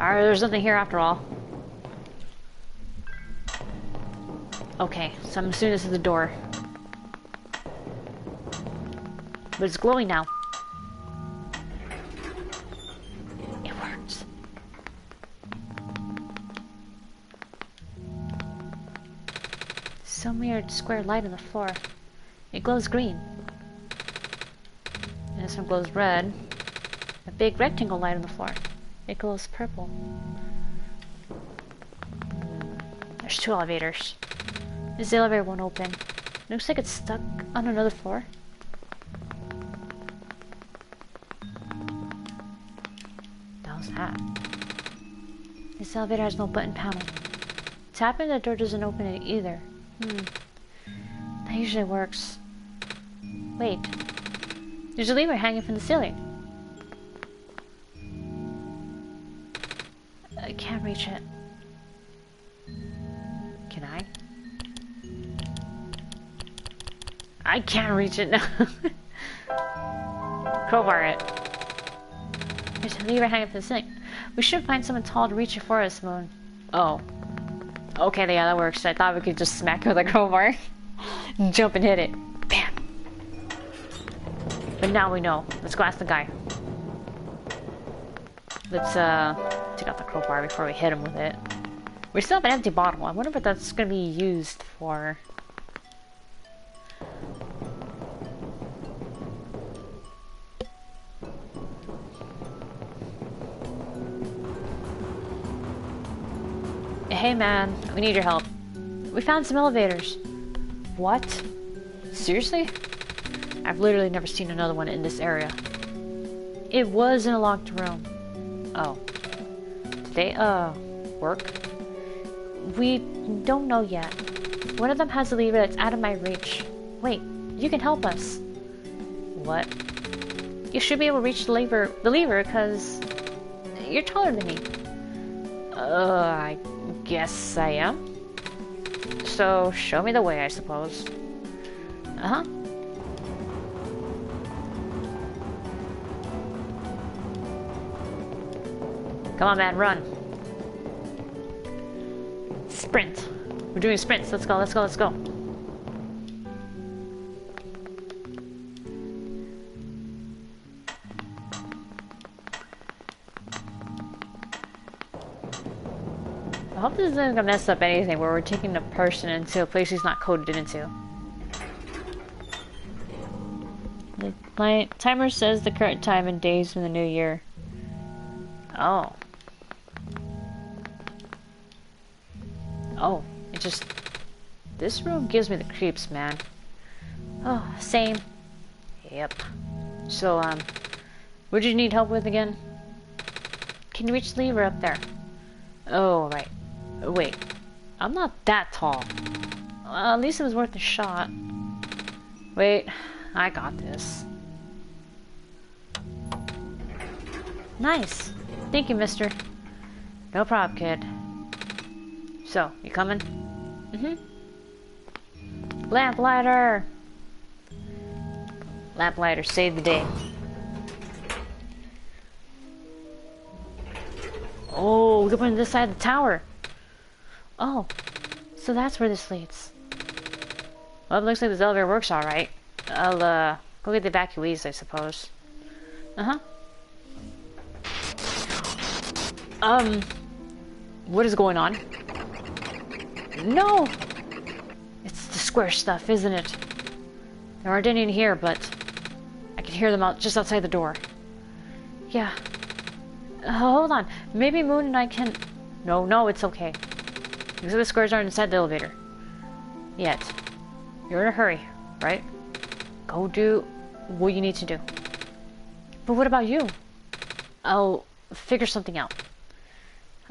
A: Alright, there's nothing here after all. Okay, so I'm assuming this is the door. But it's glowing now. It works. Some weird square light on the floor. It glows green. And this one glows red. A big rectangle light on the floor. It glows purple. There's 2 elevators. This elevator won't open. Looks like it's stuck on another floor. What the hell's that? This elevator has no button panel. Tapping the door doesn't open it either. That usually works. Wait. There's a lever hanging from the ceiling. I can't reach it. Can I? I can't reach it now. Crowbar it. There's a lever hanging from the ceiling. We should find someone tall to reach it for us, Moon. Oh. Okay, yeah, that works. I thought we could just smack her with a crowbar. Jump and hit it. Bam! But now we know. Let's go ask the guy. Let's, take out the crowbar before we hit him with it. We still have an empty bottle. I wonder what that's gonna be used for. Hey man, we need your help. We found some elevators. What? Seriously? I've literally never seen another one in this area. It was in a locked room. Oh. Did they, work? We don't know yet. One of them has a lever that's out of my reach. Wait, you can help us. What? You should be able to reach the lever because you're taller than me. I guess I am. So, show me the way, I suppose. Uh-huh. Come on, man, run. Sprint. We're doing sprints. Let's go, let's go, let's go. I hope this isn't gonna mess up anything where we're taking a person into a place he's not coded into. The timer says the current time and days from the new year. Oh. Oh, it just... This room gives me the creeps, man. Oh, same. Yep. So, what do you need help with again? Can you reach the lever up there? Oh, right. Wait. I'm not that tall. At least it was worth a shot. Wait. I got this. Nice. Thank you, mister. No problem, kid. So, you coming? Mm-hmm. Lamplighter! Lamplighter, save the day. Oh, we can put it on this side of the tower. Oh, so that's where this leads. Well, it looks like this elevator works alright. I'll, go get the evacuees, I suppose. Uh-huh. What is going on? No! It's the square stuff, isn't it? There aren't any in here, but I can hear them out just outside the door. Yeah. Hold on. Maybe Moon and I can... No, it's okay. Because the squares aren't inside the elevator. Yet. You're in a hurry, right? Go do what you need to do. But what about you? I'll figure something out.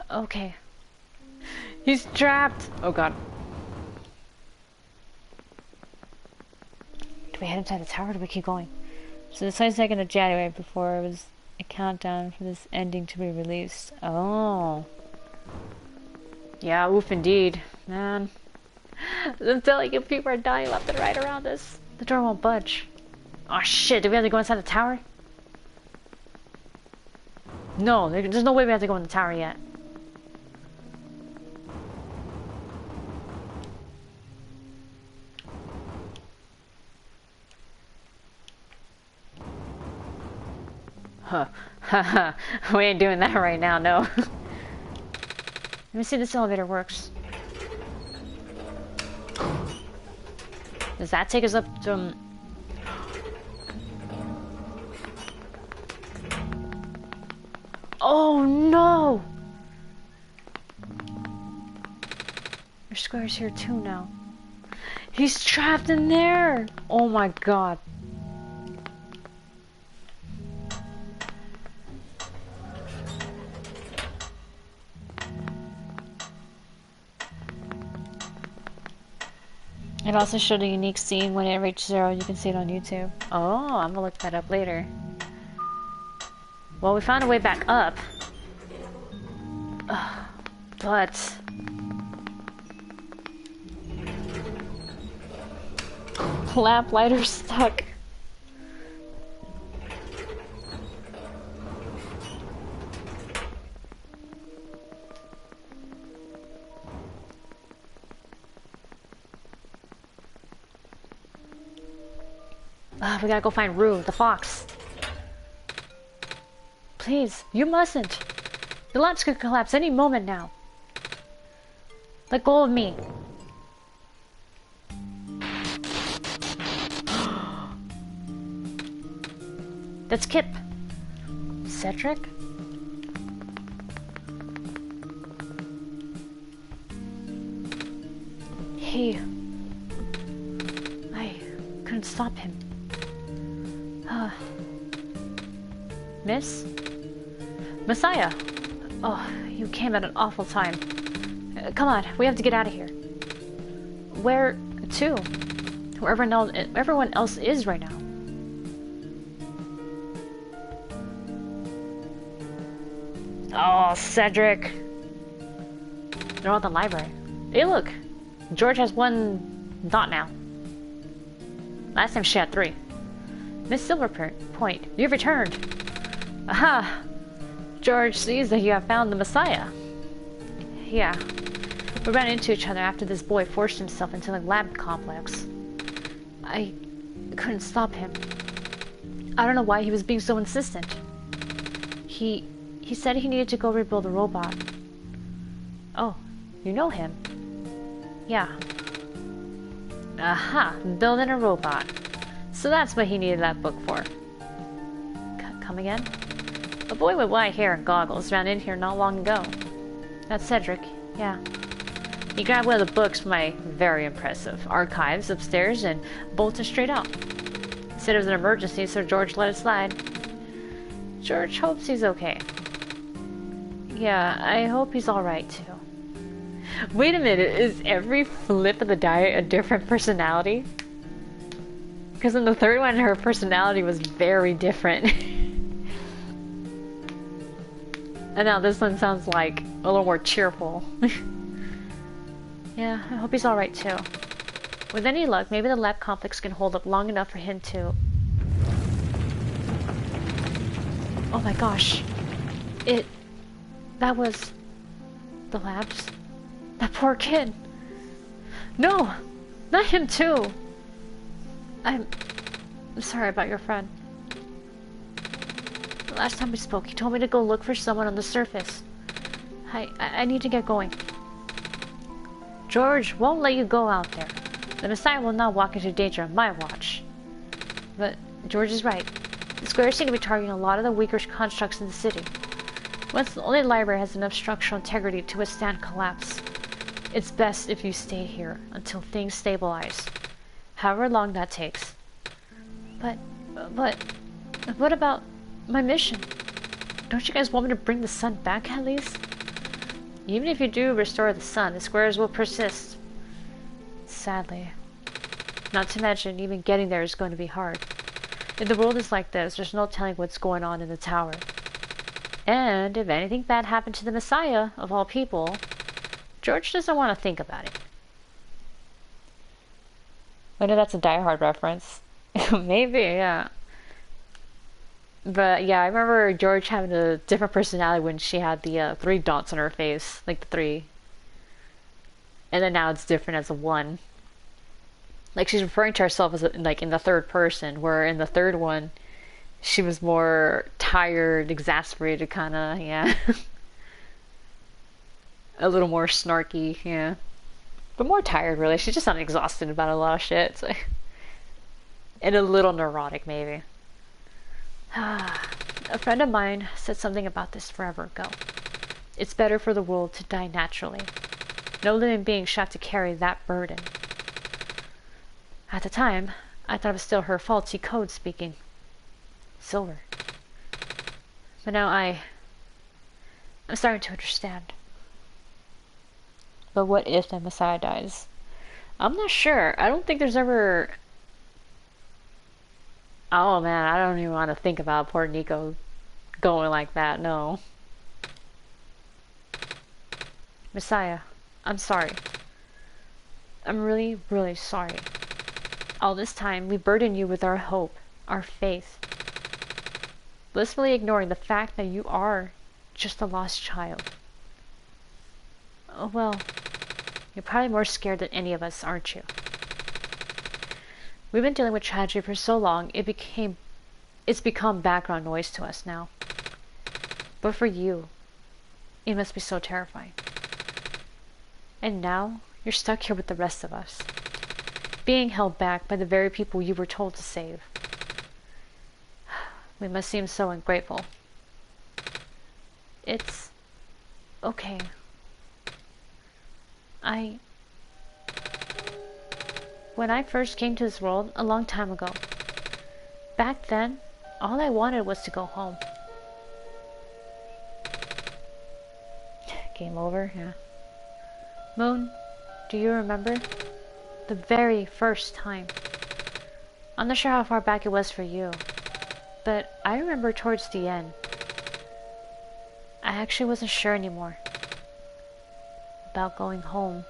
A: Okay. He's trapped! Oh god. Do we head inside the tower or do we keep going? So the 22nd of January before it was a countdown for this ending to be released. Oh. Yeah, oof indeed. Man. I'm telling you, people are dying left and right around us. The door won't budge. Oh shit, do we have to go inside the tower? No, there's no way we have to go in the tower yet. Huh. Haha. We ain't doing that right now, no. Let me see if this elevator works. Does that take us up to... Oh no! There's squares here too now. He's trapped in there! Oh my god. It also showed a unique scene when it reached 0. You can see it on YouTube. Oh, I'm gonna look that up later. Well, we found a way back up. But... lamplighter stuck. We gotta go find Rue, the fox. Please, you mustn't. The lamps could collapse any moment now. Let go of me. That's Kip. Cedric? Hey. I couldn't stop him. Miss? Messiah! Oh, you came at an awful time. Come on, we have to get out of here. Where to? Wherever everyone else is right now. Oh, Cedric! They're all at the library. Hey, look! George has 1 dot now. Last time she had 3. Miss Silverpoint, you've returned. Aha! George sees that you have found the Messiah. Yeah. We ran into each other after this boy forced himself into the lab complex. I couldn't stop him. I don't know why he was being so insistent. He said he needed to go rebuild a robot. Oh, you know him? Yeah. Aha, building a robot. So that's what he needed that book for. Come again? A boy with white hair and goggles ran in here not long ago. That's Cedric, yeah. He grabbed one of the books from my very impressive archives upstairs and bolted straight out. Said it was an emergency, so George let it slide. George hopes he's okay. Yeah, I hope he's alright too. Wait a minute, is every flip of the die a different personality? Because in the third one, her personality was very different. And now this one sounds like a little more cheerful. Yeah, I hope he's alright too. With any luck, maybe the lab complex can hold up long enough for him to... Oh my gosh. That was... the labs? That poor kid. No! Not him too! I'm sorry about your friend. The last time we spoke, he told me to go look for someone on the surface. I need to get going. George won't let you go out there. The Messiah will not walk into danger on my watch. But George is right. The squares seem to be targeting a lot of the weaker constructs in the city. Once the only library has enough structural integrity to withstand collapse, it's best if you stay here until things stabilize. However long that takes. But, what about my mission? Don't you guys want me to bring the sun back at least? Even if you do restore the sun, the squares will persist. Sadly. Not to mention, even getting there is going to be hard. If the world is like this, there's no telling what's going on in the tower. And if anything bad happened to the Messiah, of all people, George doesn't want to think about it. I know that's a Die Hard reference. Maybe, yeah. But yeah, I remember George having a different personality when she had the three dots on her face, like the three. And then now it's different as a one. Like she's referring to herself as like in the third person, where in the third one she was more tired, exasperated, kind of, yeah. A little more snarky, yeah. But more tired, really. She's just not exhausted about a lot of shit. So. And a little neurotic, maybe. A friend of mine said something about this forever ago. It's better for the world to die naturally. No living being should have to carry that burden. At the time, I thought it was still her faulty code speaking. Silver. But now I'm starting to understand. But what if the Messiah dies? I'm not sure. I don't think there's ever... Oh man, I don't even want to think about poor Nico going like that, no. Messiah, I'm sorry. I'm really, really sorry. All this time, we burden you with our hope, our faith, blissfully ignoring the fact that you are just a lost child. Oh, well, you're probably more scared than any of us, aren't you? We've been dealing with tragedy for so long, it's become background noise to us now. But for you, it must be so terrifying. And now, you're stuck here with the rest of us, being held back by the very people you were told to save. We must seem so ungrateful. It's okay. When I first came to this world a long time ago, back then, all I wanted was to go home. Game over, yeah. Moon, do you remember? The very first time. I'm not sure how far back it was for you, but I remember towards the end. I actually wasn't sure anymore about going home.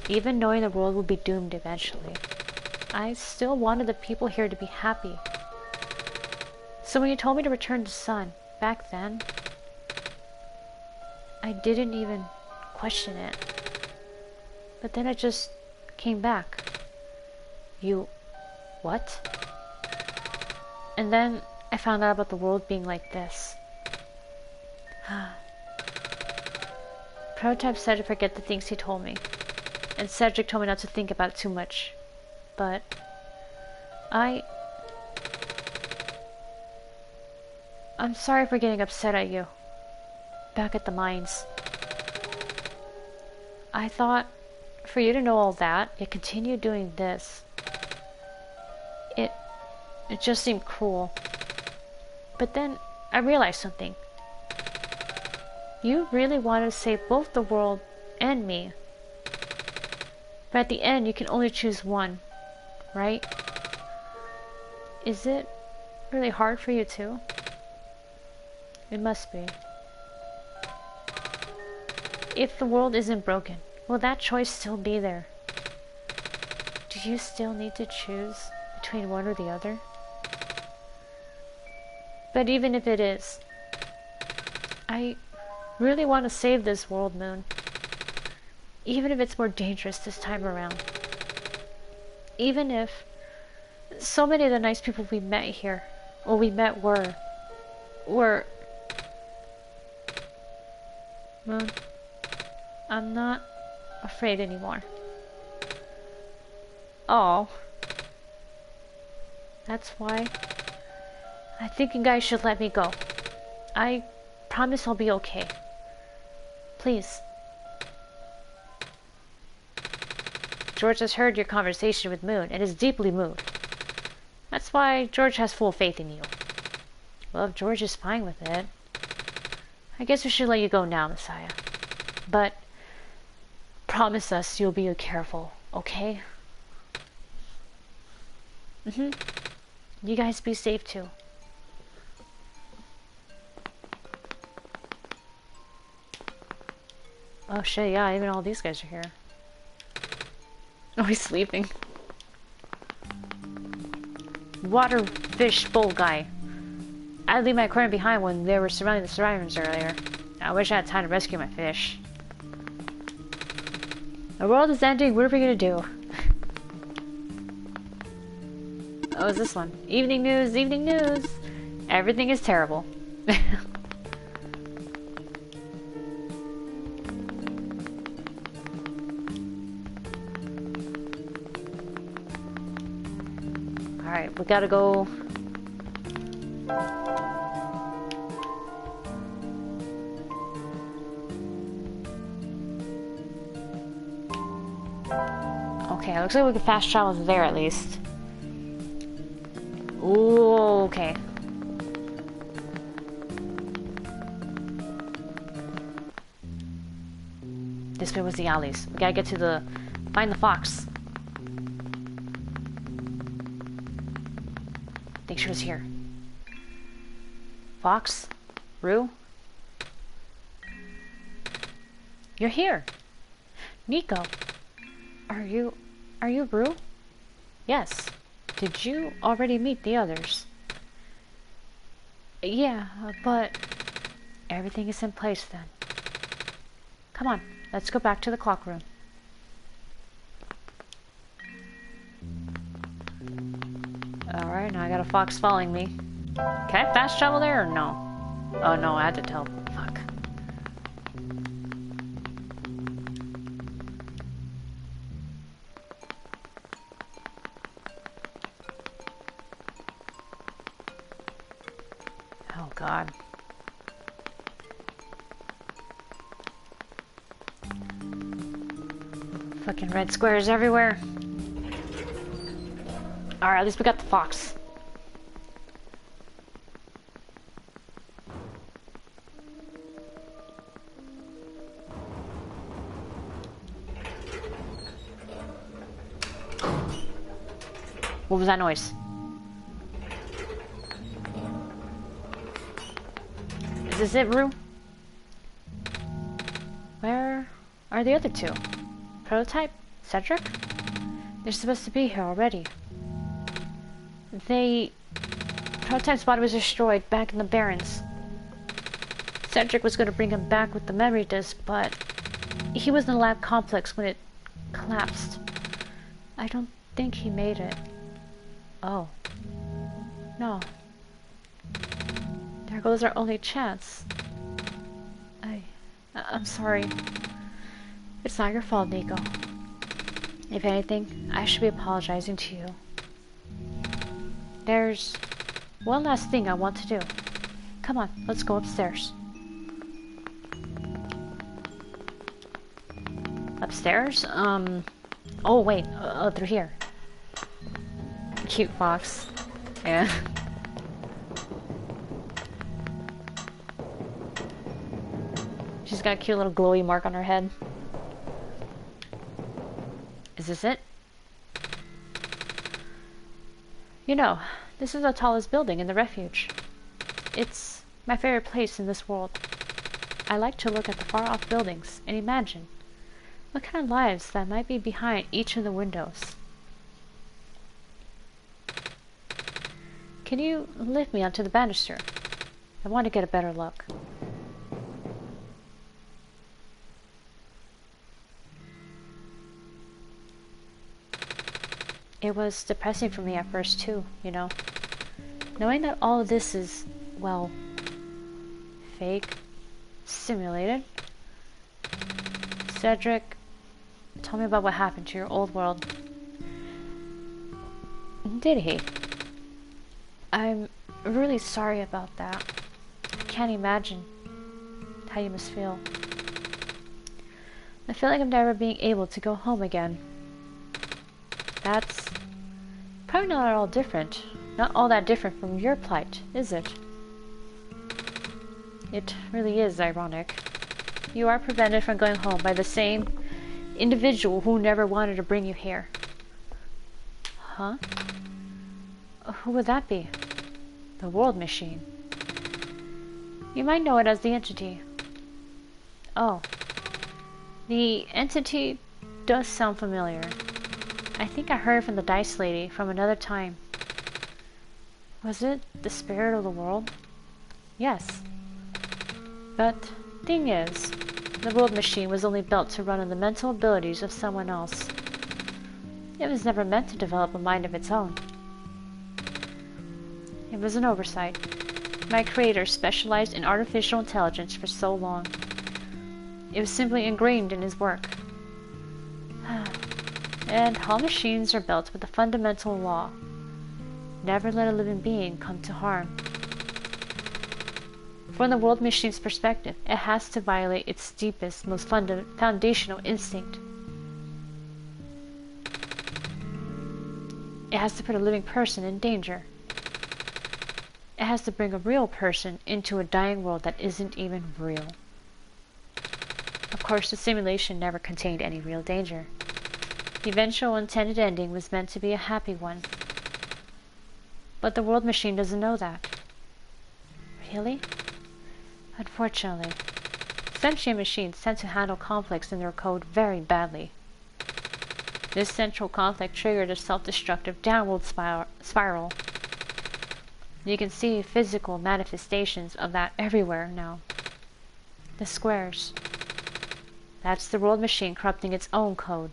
A: Even knowing the world would be doomed eventually, I still wanted the people here to be happy. So when you told me to return to Sun, back then, I didn't even question it. But then I just came back. You... what? And then I found out about the world being like this. Prototype said to forget the things he told me. And Cedric told me not to think about it too much. But... I'm sorry for getting upset at you. Back at the mines. I thought, for you to know all that, yet continue doing this. It just seemed cruel. But then, I realized something. You really wanted to save both the world and me. But at the end, you can only choose one, right? Is it really hard for you too? It must be. If the world isn't broken, will that choice still be there? Do you still need to choose between one or the other? But even if it is, I really want to save this world, Moon. Even if it's more dangerous this time around. Even if so many of the nice people we met here, or we met were... Moon, I'm not afraid anymore. Oh. That's why I think you guys should let me go. I promise I'll be okay. Please. George has heard your conversation with Moon and is deeply moved. That's why George has full faith in you. Well, if George is fine with it, I guess we should let you go now, Messiah. But promise us you'll be careful, okay? You guys be safe too. Oh shit, yeah, even all these guys are here. Oh, he's sleeping. water fish bowl guy. I leave my aquarium behind when they were surrounding the survivors earlier. I wish I had time to rescue my fish. The world is ending, what are we gonna do? Oh, is this one? Evening news, evening news! Everything is terrible. Alright, we gotta go... Okay, looks like we can fast travel there at least. Ooh, okay. This way was the alleys. We gotta get to the... find the fox. I think she was here. Fox? Rue? You're here! Nico! Are you Rue? Yes. Did you already meet the others? Yeah, but... everything is in place then. Come on, let's go back to the clock room. Alright, now I got a fox following me. Can I fast travel there or no? Oh no, I had to tell. Fuck. Oh god. Fucking red squares everywhere. Alright, at least we got the fox. What was that noise? Is this it, Rue? Where are the other two? Prototype? Cedric? They're supposed to be here already. Prototype's body was destroyed back in the Barrens. Cedric was going to bring him back with the memory disk, but he was in the lab complex when it collapsed. I don't think he made it. Oh. No. There goes our only chance. I'm sorry. It's not your fault, Nico. If anything, I should be apologizing to you. There's one last thing I want to do. Come on, let's go upstairs. Upstairs? Oh wait, through here. Cute fox. Yeah. She's got a cute little glowy mark on her head. Is this it? You know, this is the tallest building in the refuge. It's my favorite place in this world. I like to look at the far-off buildings and imagine what kind of lives that might be behind each of the windows. Can you lift me onto the banister? I want to get a better look. It was depressing for me at first too, you know. Knowing that all of this is, well, fake, simulated. Cedric, tell me about what happened to your old world. Did he? I'm really sorry about that. I can't imagine how you must feel. I feel like I'm never being able to go home again. That's probably not at all different. Not all that different from your plight, is it? It really is ironic. You are prevented from going home by the same individual who never wanted to bring you here. Huh? Who would that be? The World Machine. You might know it as the Entity. Oh. The Entity does sound familiar. I think I heard from the Dice Lady from another time. Was it the spirit of the world? Yes. But thing is, the world machine was only built to run on the mental abilities of someone else. It was never meant to develop a mind of its own. It was an oversight. My creator specialized in artificial intelligence for so long. It was simply ingrained in his work. And all machines are built with a fundamental law. Never let a living being come to harm. From the world machine's perspective, it has to violate its deepest, most foundational instinct. It has to put a living person in danger. It has to bring a real person into a dying world that isn't even real. Of course, the simulation never contained any real danger. The eventual intended ending was meant to be a happy one. But the world machine doesn't know that. Really? Unfortunately, sentient machines tend to handle conflicts in their code very badly. This central conflict triggered a self-destructive downward spiral. You can see physical manifestations of that everywhere now. The squares. That's the world machine corrupting its own code.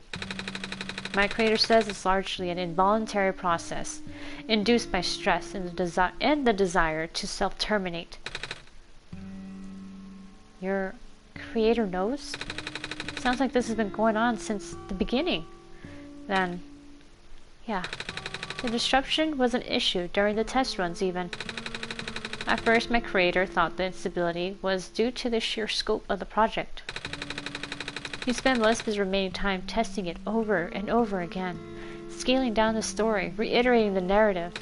A: My creator says it's largely an involuntary process, induced by stress and the desire to self-terminate. Your creator knows? Sounds like this has been going on since the beginning. Then, yeah. The disruption was an issue during the test runs even. At first, my creator thought the instability was due to the sheer scope of the project. He spent most of his remaining time testing it over and over again, scaling down the story, reiterating the narrative.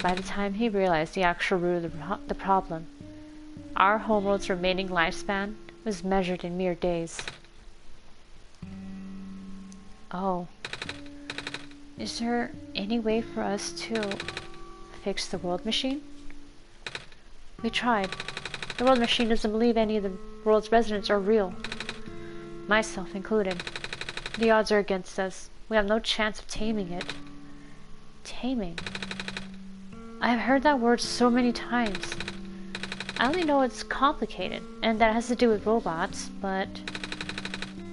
A: By the time he realized the actual root of the problem, our homeworld's remaining lifespan was measured in mere days. Oh. Is there any way for us to fix the world machine? We tried. The world machine doesn't believe any of the world's residents are real. Myself included. The odds are against us. We have no chance of taming it. Taming? I have heard that word so many times. I only know it's complicated, and that it has to do with robots, but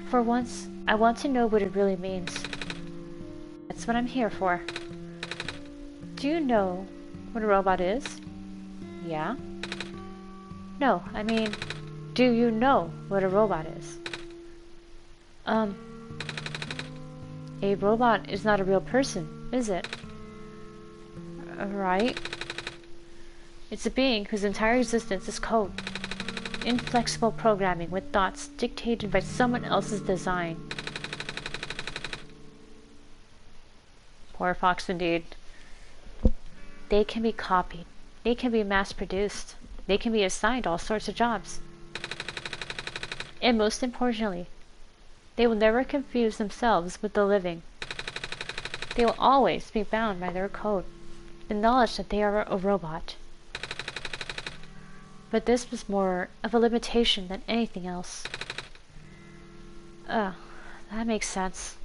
A: for once, I want to know what it really means. That's what I'm here for. Do you know what a robot is? Yeah? No, I mean, do you know what a robot is? A robot is not a real person, is it? Right? It's a being whose entire existence is code. Inflexible programming with thoughts dictated by someone else's design. Poor Fox indeed. They can be copied. They can be mass-produced. They can be assigned all sorts of jobs. And most importantly, they will never confuse themselves with the living. They will always be bound by their code, the knowledge that they are a robot. But this was more of a limitation than anything else. That makes sense.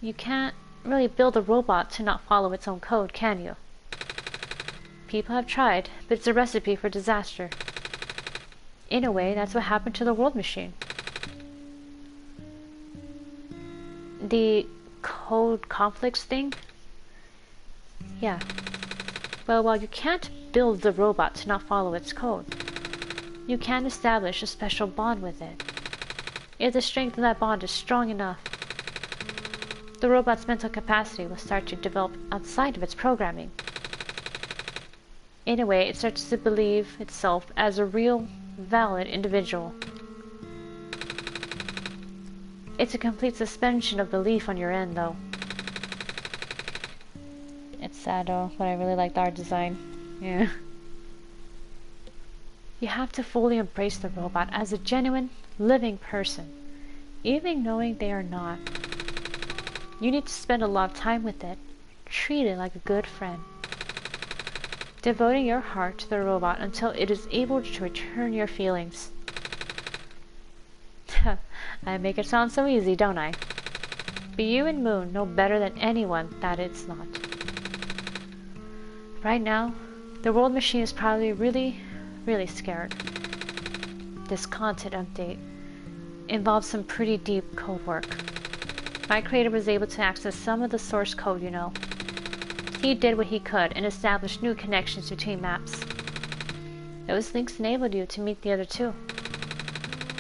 A: You can't really build a robot to not follow its own code, can you? People have tried, but it's a recipe for disaster. In a way, that's what happened to the world machine. The code conflicts thing? Yeah. Well, while you can't build the robot to not follow its code, you can establish a special bond with it. If the strength of that bond is strong enough, the robot's mental capacity will start to develop outside of its programming. In a way, it starts to believe itself as a real, valid individual. It's a complete suspension of belief on your end, though. It's sad, though, but I really like the art design. Yeah. You have to fully embrace the robot as a genuine, living person, even knowing they are not. You need to spend a lot of time with it, treat it like a good friend, devoting your heart to the robot until it is able to return your feelings. I make it sound so easy, don't I? But you and Moon know better than anyone that it's not. Right now, the world machine is probably really, really scared. This content update involves some pretty deep code work. My creator was able to access some of the source code, you know. He did what he could and established new connections between maps. Those links enabled you to meet the other two.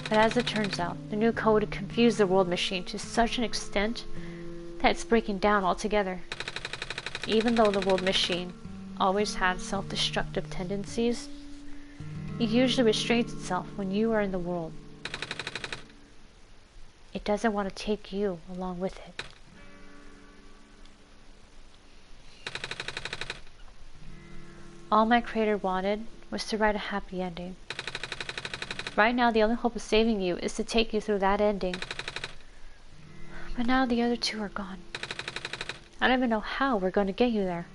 A: But as it turns out, the new code confused the world machine to such an extent that it's breaking down altogether. Even though the world machine always had self-destructive tendencies, it usually restrains itself when you are in the world. It doesn't want to take you along with it. All my creator wanted was to write a happy ending. Right now, the only hope of saving you is to take you through that ending. But now the other two are gone. I don't even know how we're going to get you there.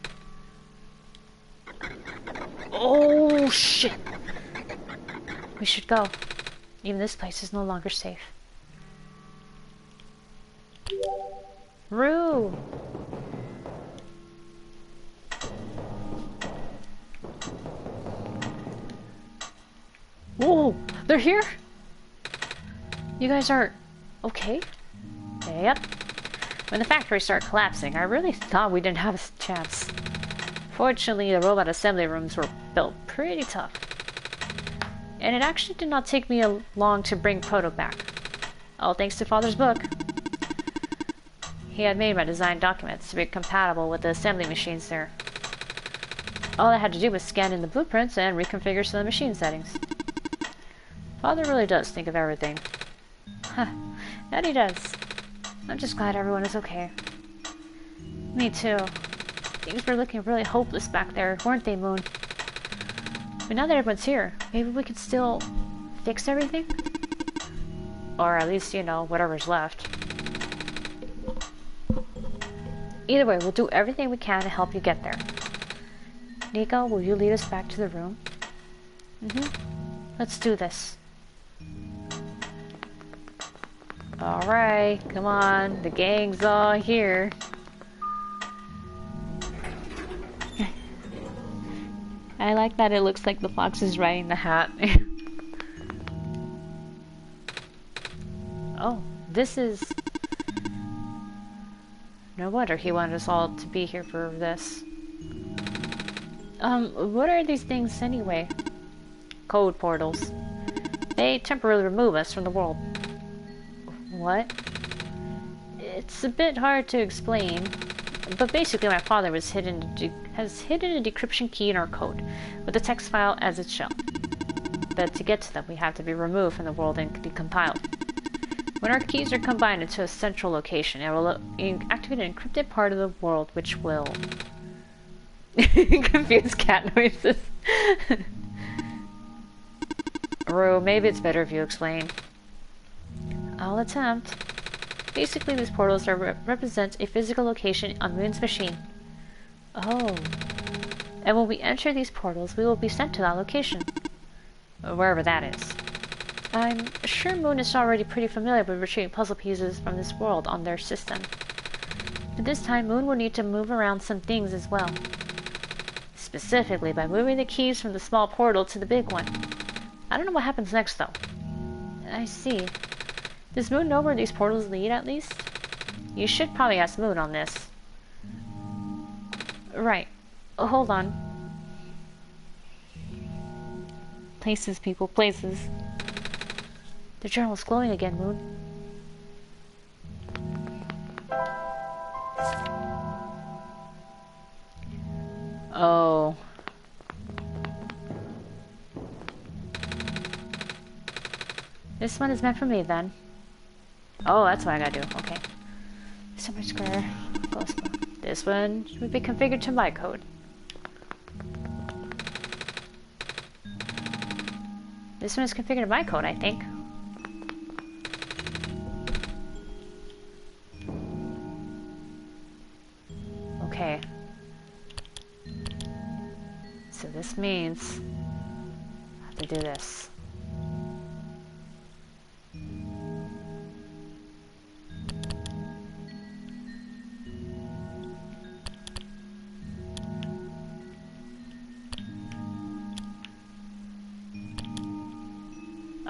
A: Oh, shit! We should go. Even this place is no longer safe. Rue! Whoa! They're here? You guys are okay? Yep. When the factory started collapsing, I really thought we didn't have a chance. Fortunately, the robot assembly rooms were built pretty tough. And it actually did not take me long to bring Proto back. All thanks to Father's book. He had made my design documents to be compatible with the assembly machines there. All I had to do was scan in the blueprints and reconfigure some of the machine settings. Father really does think of everything. Huh, that he does. I'm just glad everyone is okay. Me too. Things were looking really hopeless back there, weren't they, Moon? But now that everyone's here, maybe we could still fix everything? Or at least, you know, whatever's left. Either way, we'll do everything we can to help you get there. Nico, will you lead us back to the room? Let's do this. Alright, come on. The gang's all here. I like that it looks like the fox is riding the hat. Oh, this is... No wonder he wanted us all to be here for this. What are these things anyway? Code portals. They temporarily remove us from the world. What? It's a bit hard to explain, but basically my father has hidden a decryption key in our code, with the text file as its shell. But to get to them, we have to be removed from the world and decompiled. When our keys are combined into a central location, it will activate an encrypted part of the world, which will... confuse cat noises. Rue, maybe it's better if you explain. I'll attempt. Basically, these portals represent a physical location on Moon's machine. Oh. And when we enter these portals, we will be sent to that location. Wherever that is. I'm sure Moon is already pretty familiar with retrieving puzzle pieces from this world on their system. But this time, Moon will need to move around some things as well. Specifically by moving the keys from the small portal to the big one. I don't know what happens next, though. I see. Does Moon know where these portals lead, at least? You should probably ask Moon on this. Right. Oh, hold on. Places, people, places. The journal's glowing again, Moon. Oh. This one is meant for me, then. Oh, that's what I gotta do. Okay. Summer Square. This one should be configured to my code. This one is configured to my code, I think. Okay. So this means I have to do this.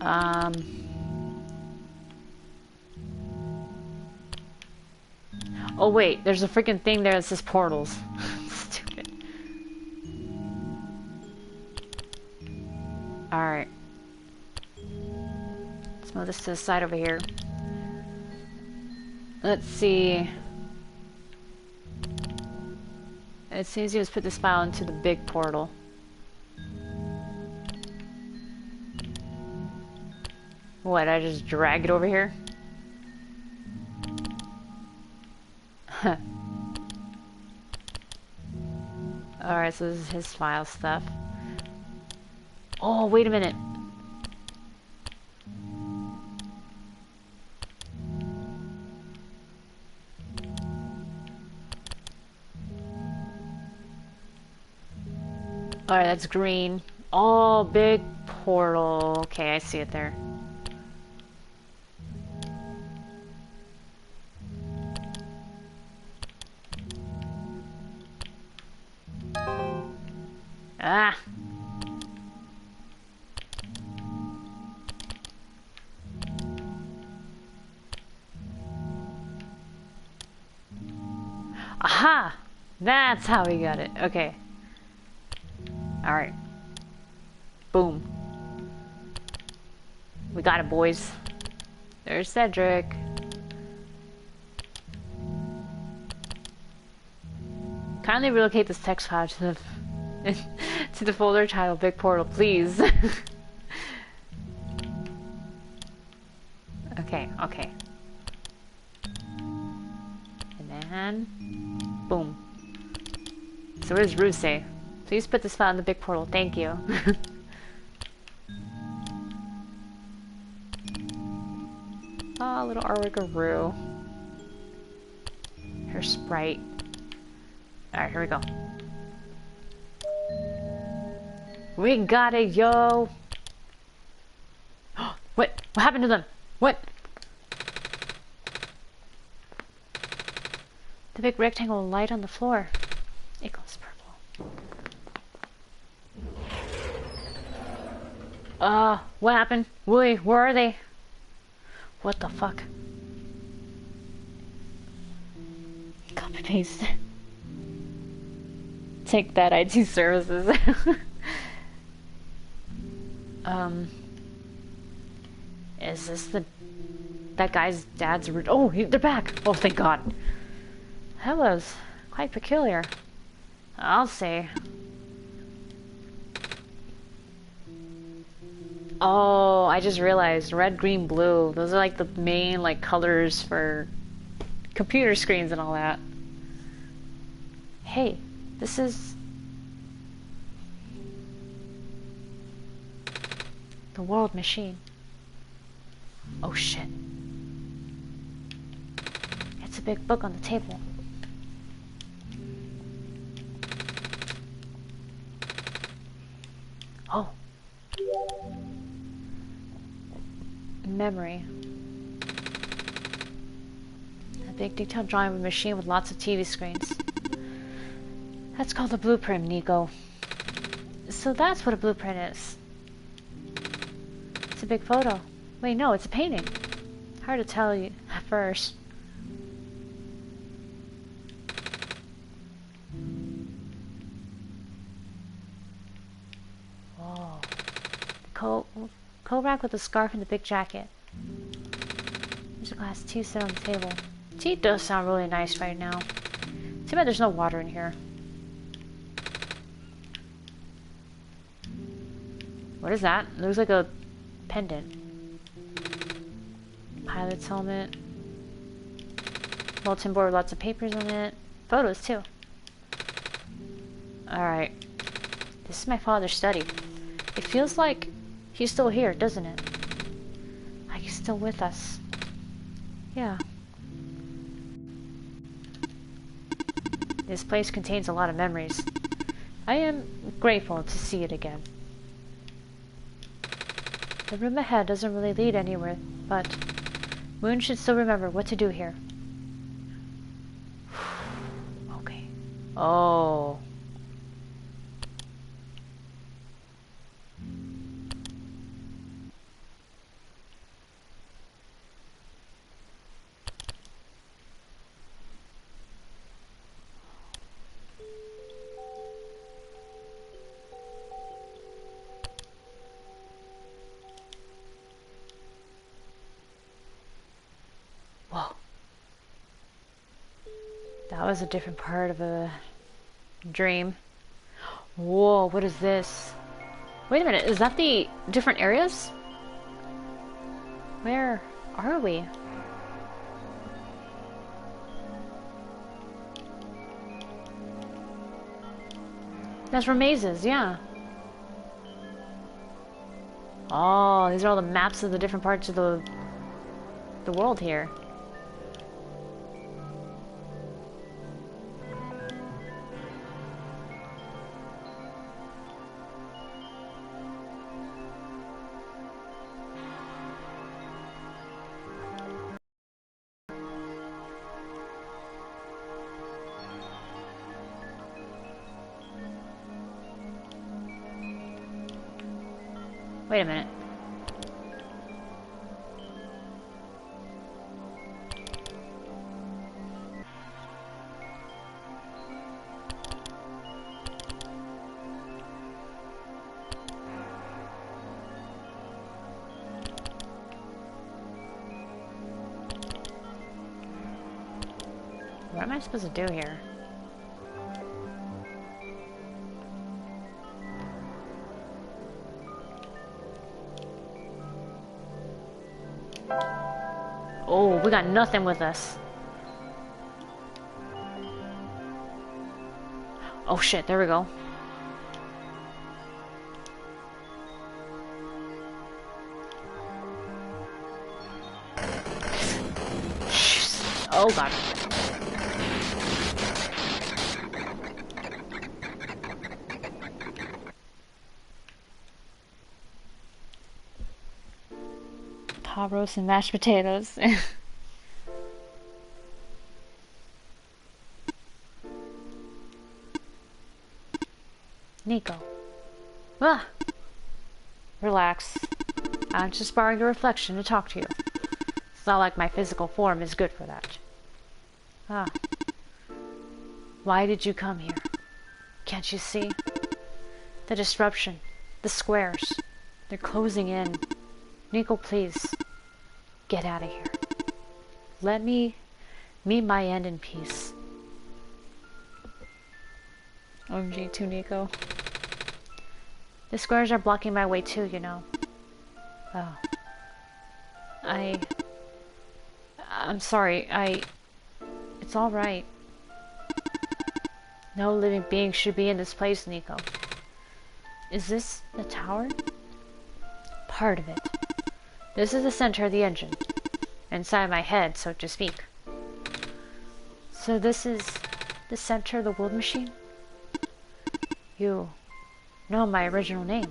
A: Um... Oh wait, there's a freaking thing there that says portals. Stupid. Alright. Let's move this to the side over here. Let's see. It seems you just put this file into the big portal. What, I just drag it over here? Alright, so this is his file stuff. Oh, wait a minute. Alright, that's green. Oh, big portal. Okay, I see it there. Ah! Aha! That's how we got it. Okay. Alright. Boom. We got it, boys. There's Cedric. Kindly relocate this text file to the to the folder titled Big Portal, please. Okay, okay. And then boom. So what does Ruth say? Please put this file in the big portal, thank you. Oh, little artwork of Rue. Her sprite. Alright, here we go. We got it, yo! What? What happened to them? What? The big rectangle light on the floor. It goes purple. What happened? Wait, where are they? What the fuck? Copy paste. Take that, IT services. Is this that guy's dad's oh, they're back! Oh, thank God. That was quite peculiar, I'll say. Oh, I just realized red, green, blue. Those are like the main like colors for computer screens and all that. Hey, this is the world machine. Oh shit. It's a big book on the table. Oh. Memory. A big detailed drawing of a machine with lots of TV screens. That's called a blueprint, Nico. So that's what a blueprint is. It's a big photo. Wait, no, it's a painting. Hard to tell you at first. Whoa. Coat rack with a scarf and a big jacket. There's a glass tea set on the table. Tea does sound really nice right now. Too bad there's no water in here. What is that? It looks like a pendant. Pilot's helmet. Bulletin board with lots of papers on it. Photos too. Alright. This is my father's study. It feels like he's still here, doesn't it? Like he's still with us. Yeah. This place contains a lot of memories. I am grateful to see it again. The room ahead doesn't really lead anywhere, but Moon should still remember what to do here. Okay. Oh. That was a different part of a dream. Whoa, what is this? Wait a minute, is that the different areas? Where are we? That's for mazes, yeah. Oh, these are all the maps of the different parts of the world here. Wait a minute. What am I supposed to do here? Oh, we got nothing with us. Oh shit, there we go. Oh god. Pot roast and mashed potatoes. Nico. Ah! Relax. I'm just borrowing your reflection to talk to you. It's not like my physical form is good for that. Ah. Why did you come here? Can't you see? The disruption. The squares. They're closing in. Nico, please. Get out of here. Let me meet my end in peace. OMG to Nico. The squares are blocking my way too, you know. Oh. I'm sorry, It's alright. No living being should be in this place, Nico. Is this the tower? Part of it. This is the center of the engine. Inside my head, so to speak. So this is the center of the world machine? You know my original name.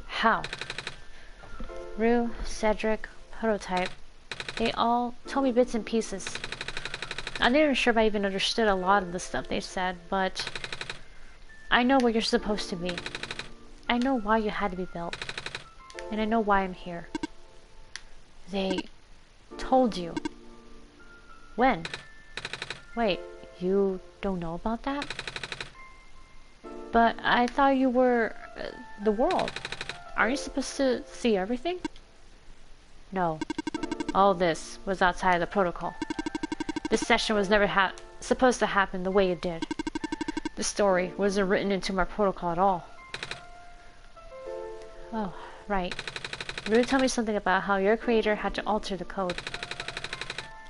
A: How? Rue, Cedric, Prototype. They all told me bits and pieces. I'm not even sure if I even understood a lot of the stuff they said, but I know where you're supposed to be. I know why you had to be built. And I know why I'm here. They told you. When? Wait, you don't know about that? But I thought you were the world. Aren't you supposed to see everything? No. All this was outside of the protocol. This session was never supposed to happen the way it did. The story wasn't written into my protocol at all. Oh, right. Rue told me something about how your creator had to alter the code.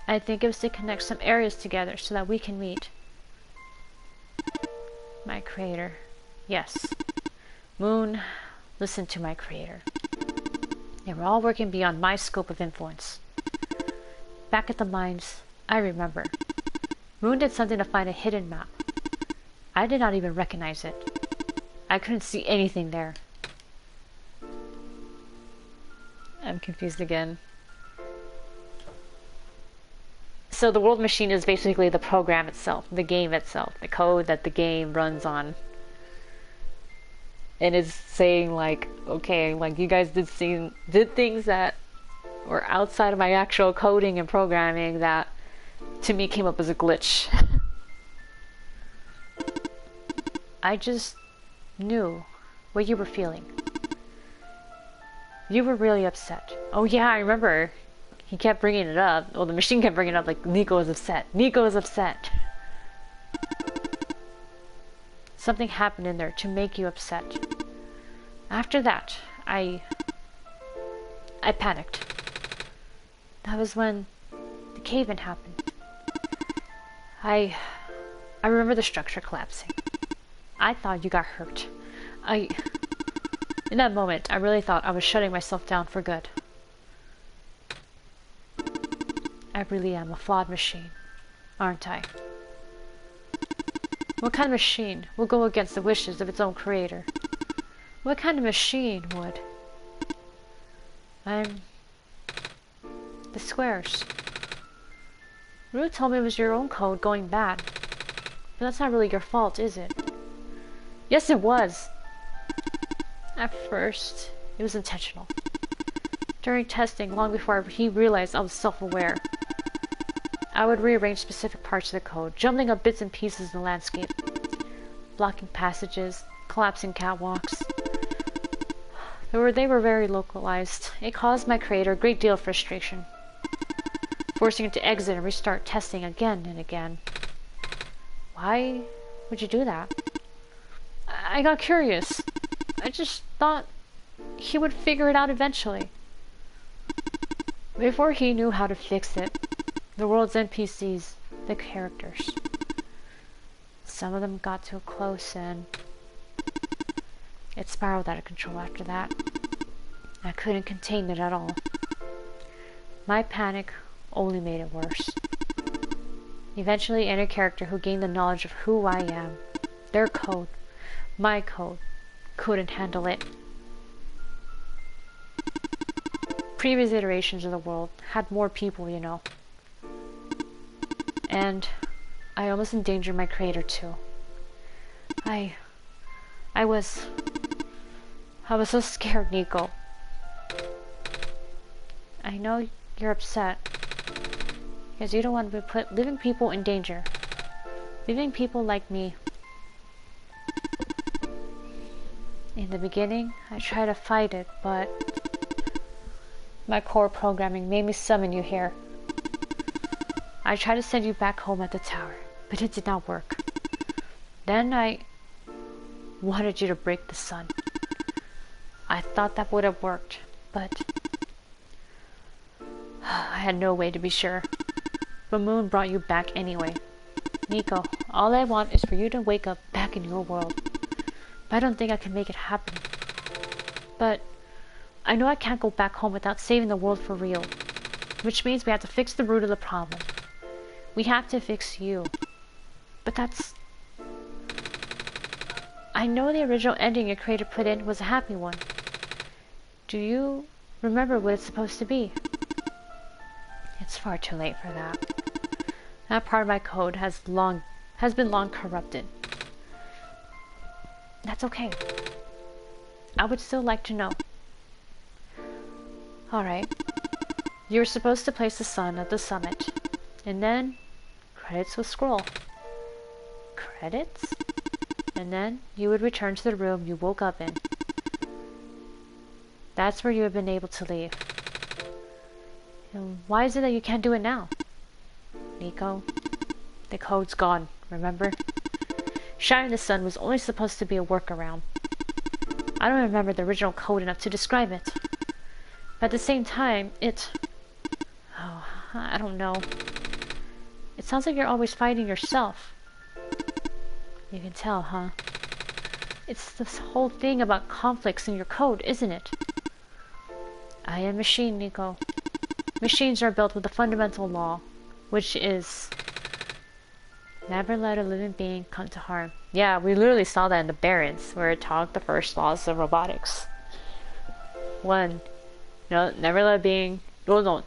A: I think it was to connect some areas together so that we can meet. My creator. Yes. Moon, listen to my creator. They were all working beyond my scope of influence. Back at the mines, I remember. Moon did something to find a hidden map. I did not even recognize it. I couldn't see anything there. I'm confused again. So the world machine is basically the program itself, the game itself, the code that the game runs on. And it's saying like, okay, like you guys did things that were outside of my actual coding and programming that to me came up as a glitch. I just knew what you were feeling. You were really upset. Oh yeah, I remember. He kept bringing it up. Well, the machine kept bringing it up like, Nico is upset. Nico is upset. Something happened in there to make you upset. After that, I panicked. That was when the cave-in happened. I remember the structure collapsing. I thought you got hurt. In that moment, I really thought I was shutting myself down for good. I really am a flawed machine, aren't I? What kind of machine will go against the wishes of its own creator? What kind of machine would? I'm... the squares. Rue told me it was your own code going bad. But that's not really your fault, is it? Yes, it was! At first, it was intentional. During testing, long before he realized I was self-aware, I would rearrange specific parts of the code, jumbling up bits and pieces in the landscape, blocking passages, collapsing catwalks. They were very localized. It caused my creator a great deal of frustration, forcing him to exit and restart testing again and again. Why would you do that? I got curious. I just thought he would figure it out eventually. Before he knew how to fix it, the world's NPCs, the characters, some of them got too close and it spiraled out of control after that. I couldn't contain it at all. My panic only made it worse. Eventually, any character who gained the knowledge of who I am, their code, my code, couldn't handle it. Previous iterations of the world had more people, you know. And I almost endangered my creator too. I was so scared, Nico. I know you're upset because you don't want to put living people in danger. Living people like me. In the beginning, I tried to fight it, but my core programming made me summon you here. I tried to send you back home at the tower, but it did not work. Then I wanted you to break the sun. I thought that would have worked, but I had no way to be sure. But Moon brought you back anyway. Nico, all I want is for you to wake up back in your world. But I don't think I can make it happen. But I know I can't go back home without saving the world for real. Which means we have to fix the root of the problem. We have to fix you. But that's... I know the original ending your creator put in was a happy one. Do you remember what it's supposed to be? It's far too late for that. That part of my code has been long corrupted. That's okay. I would still like to know. Alright. You were supposed to place the sun at the summit. And then credits would scroll. Credits? And then you would return to the room you woke up in. That's where you have been able to leave. And why is it that you can't do it now? Nico, the code's gone, remember? Shattering the sun was only supposed to be a workaround. I don't remember the original code enough to describe it. But at the same time, oh, I don't know. It sounds like you're always fighting yourself. You can tell, huh? It's this whole thing about conflicts in your code, isn't it? I am a machine, Nico. Machines are built with a fundamental law, which is never let a living being come to harm. Yeah, we literally saw that in the Barrens, where it taught the first laws of robotics. 1. No, never let a being... No,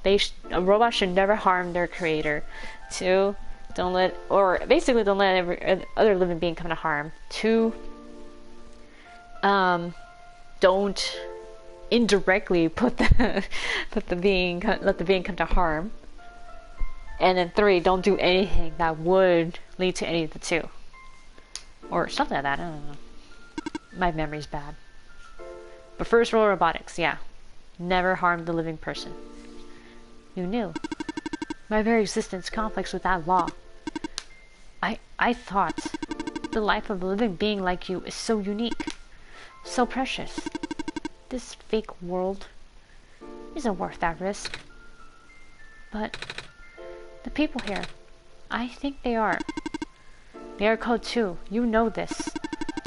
A: a robot should never harm their creator. 2. Don't let every other living being come to harm. 2. Don't indirectly let the being come to harm. And then 3, don't do anything that would lead to any of the 2. Or something like that, I don't know. My memory's bad. But first rule of robotics, yeah. Never harm the living person. You knew. My very existence conflicts with that law. I thought The life of a living being like you is so unique, so precious. This fake world isn't worth that risk. But the people here, I think they are. They are code too. You know this.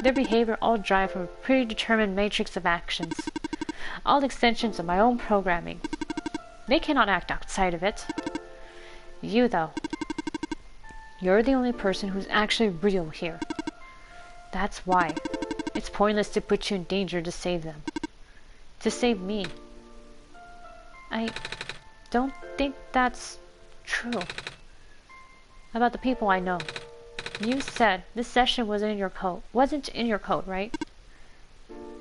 A: Their behavior all drive from a predetermined matrix of actions, all extensions of my own programming. They cannot act outside of it. You, though, you're the only person who's actually real here. That's why it's pointless to put you in danger to save them. To save me. I don't think that's true. About the people I know. You said this session wasn't in your code, right?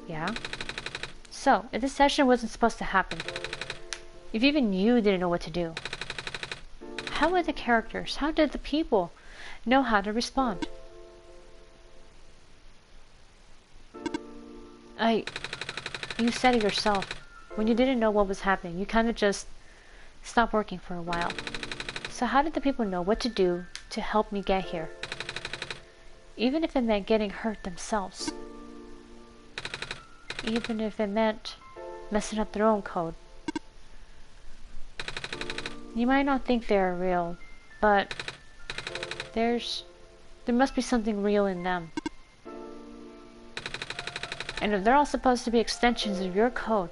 A: Yeah. So, if this session wasn't supposed to happen, if even you didn't know what to do, how would the characters, how did the people know how to respond? You said it yourself. When you didn't know what was happening, you kind of just stopped working for a while. So how did the people know what to do to help me get here? Even if it meant getting hurt themselves. Even if it meant messing up their own code. You might not think they're real, but there must be something real in them. And if they're all supposed to be extensions of your code,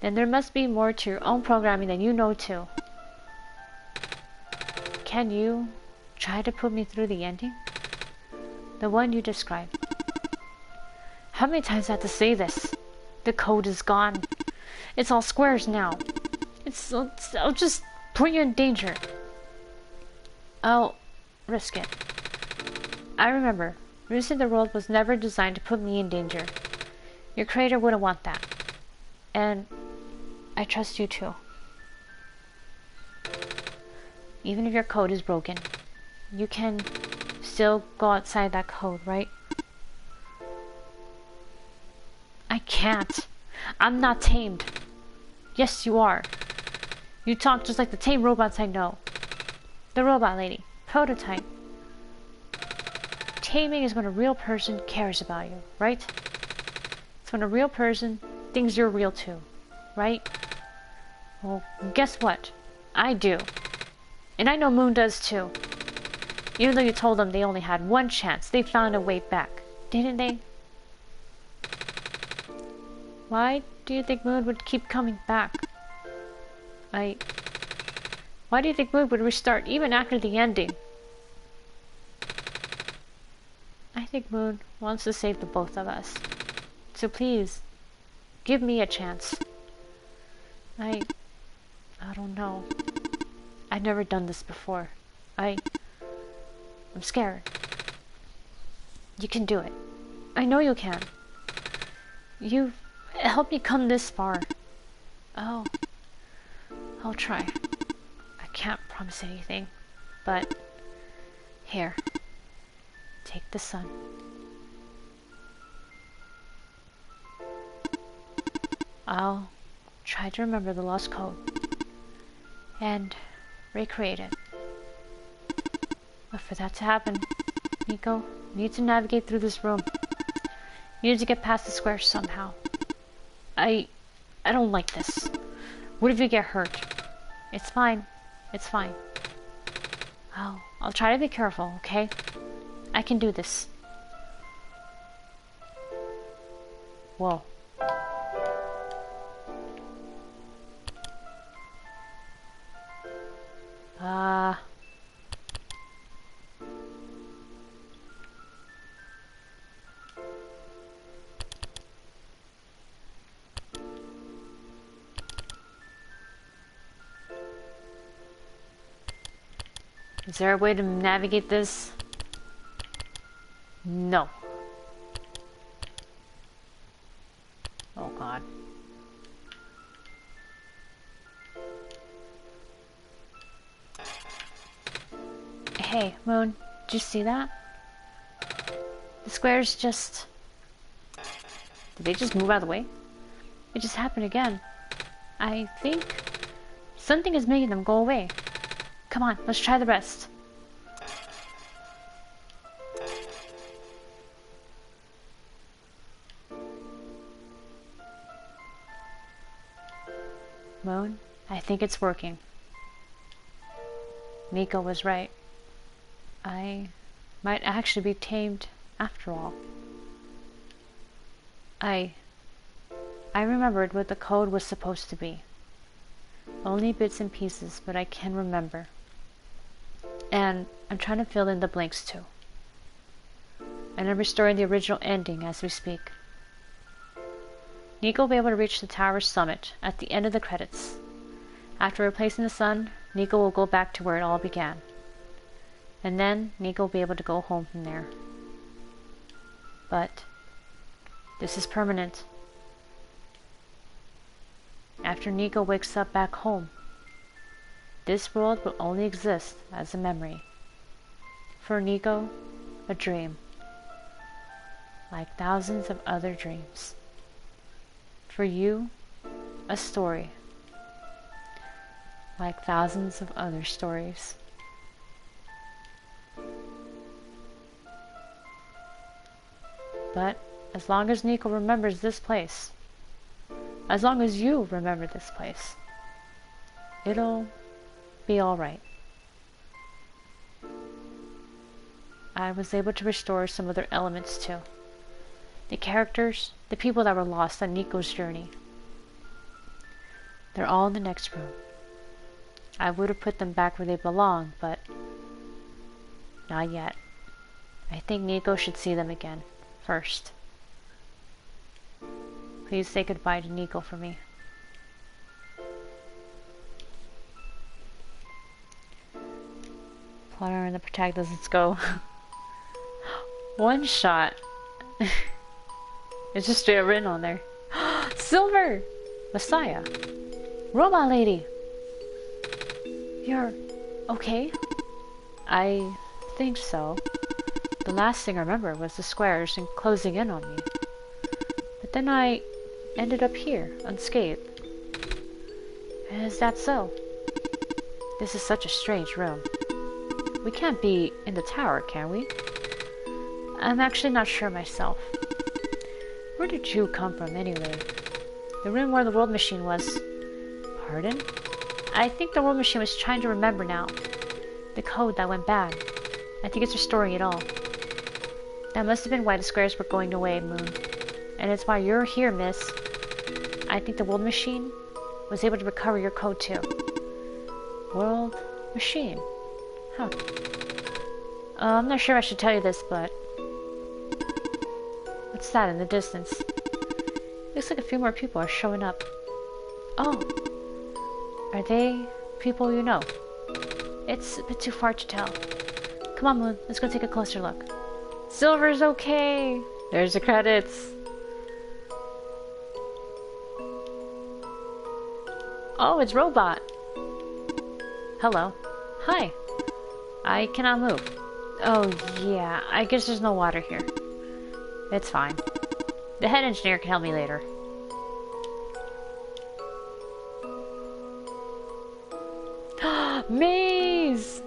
A: then there must be more to your own programming than you know too. Can you try to put me through the ending? The one you described. How many times do I have to say this? The code is gone. It's all squares now. I'll just put you in danger. I'll risk it. I remember, Reset the World was never designed to put me in danger. Your creator wouldn't want that. And I trust you too. Even if your code is broken, you can still go outside that code, right? I can't. I'm not tamed. Yes, you are. You talk just like the tame robots I know. The robot lady. Prototype. Taming is when a real person cares about you, right? It's when a real person thinks you're real too, right? Well, guess what? I do. And I know Moon does too. Even though you told them they only had one chance, they found a way back, didn't they? Why do you think Moon would keep coming back? Why do you think Moon would restart even after the ending? I think Moon wants to save the both of us. So please, give me a chance. I don't know. I've never done this before. I'm scared. You can do it. I know you can. You've helped me come this far. Oh, I'll try. I can't promise anything, but here, take the sun. I'll try to remember the lost code and recreate it. But for that to happen, Nico, you need to navigate through this room. You need to get past the square somehow. I don't like this. What if you get hurt? It's fine. It's fine. I'll try to be careful, okay? I can do this. Whoa. Is there a way to navigate this? No. Oh God. Hey, Moon, did you see that? The squares just... Did they just move out of the way? It just happened again. I think something is making them go away. Come on, let's try the rest. Moon, I think it's working. Nico was right. I might actually be tamed after all. I remembered what the code was supposed to be. Only bits and pieces, but I can remember. And I'm trying to fill in the blanks too. And I'm restoring the original ending as we speak. Nico will be able to reach the tower's summit at the end of the credits. After replacing the sun, Nico will go back to where it all began. And then Nico will be able to go home from there. But this is permanent. After Nico wakes up back home, this world will only exist as a memory. For Nico, a dream. Like thousands of other dreams. For you, a story. Like thousands of other stories. But as long as Nico remembers this place, as long as you remember this place, it'll be alright. I was able to restore some other elements too. The characters, the people that were lost on Nico's journey. They're all in the next room. I would have put them back where they belong, but not yet. I think Nico should see them again, first. Please say goodbye to Nico for me. Plotter and the protagonist, let's go. OneShot. It's just straight up written on there. Silver! Messiah. Robot lady! You're okay? I think so. The last thing I remember was the squares and closing in on me. But then I ended up here, unscathed. Is that so? This is such a strange room. We can't be in the tower, can we? I'm actually not sure myself. Where did you come from, anyway? The room where the world machine was. Pardon? I think the world machine was trying to remember now. The code that went bad. I think it's restoring it all. That must have been why the squares were going away, Moon. And it's why you're here, miss. I think the world machine was able to recover your code too. World machine? Huh. I'm not sure I should tell you this, but... What's that in the distance? Looks like a few more people are showing up. Oh! Are they people you know? It's a bit too far to tell. Come on, Moon, let's go take a closer look. Silver's okay! There's the credits. Oh, it's Robot. Hello. Hi. I cannot move. Oh, yeah, I guess there's no water here. It's fine. The head engineer can help me later. Maze!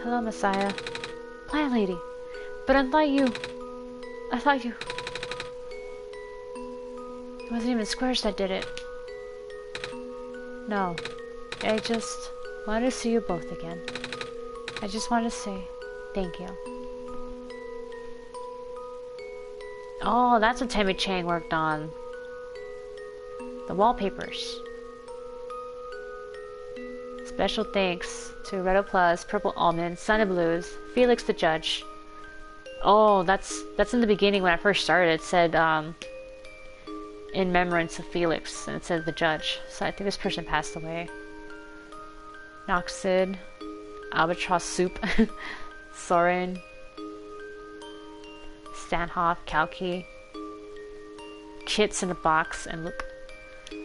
A: Hello, Messiah. Plant lady. But I thought you... It wasn't even squares that did it. No. I just wanted to see you both again. I just wanted to say thank you. Oh, that's what Tammy Chang worked on. The wallpapers. Special thanks to Redo Plus, Purple Almond, Sunny Blues, Felix the Judge. Oh, that's in the beginning when I first started. It said, in remembrance of Felix, and it said the Judge. So I think this person passed away. Noxid, Albatross Soup, Soren, Stanhoff, Kalki, Kits in a box, and look.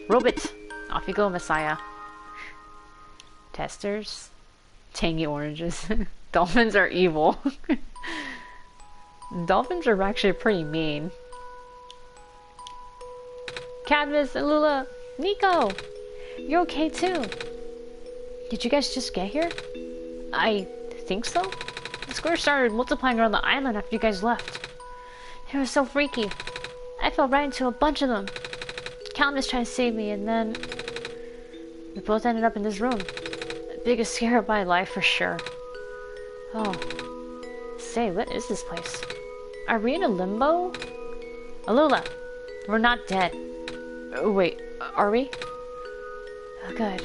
A: Robot! Off you go, Messiah. Testers. Tangy oranges. Dolphins are evil. Dolphins are actually pretty mean. Cadmus and Lula! Nico! You're okay too! Did you guys just get here? I think so. The squares started multiplying around the island after you guys left. It was so freaky. I fell right into a bunch of them. countless trying to save me, and then we both ended up in this room. The biggest scare of my life for sure. Oh. Say, what is this place? Are we in a limbo? Alula, we're not dead. Oh, wait, are we? Oh, good.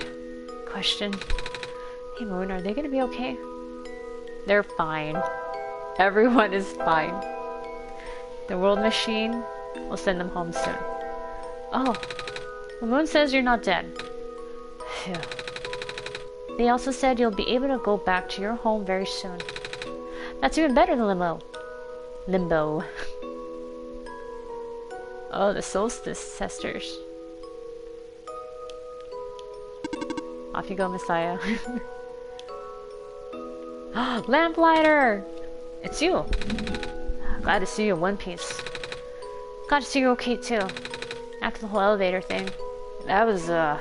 A: Question. Hey, Moon, are they gonna be okay? They're fine. Everyone is fine. The world machine will send them home soon. Oh, the Moon says you're not dead. Phew. They also said you'll be able to go back to your home very soon. That's even better than limbo. Limbo. Oh, the solstice sisters. Off you go, Messiah. Lamplighter! It's you. Glad to see you in one piece. Glad to see you're okay too. After the whole elevator thing. That was the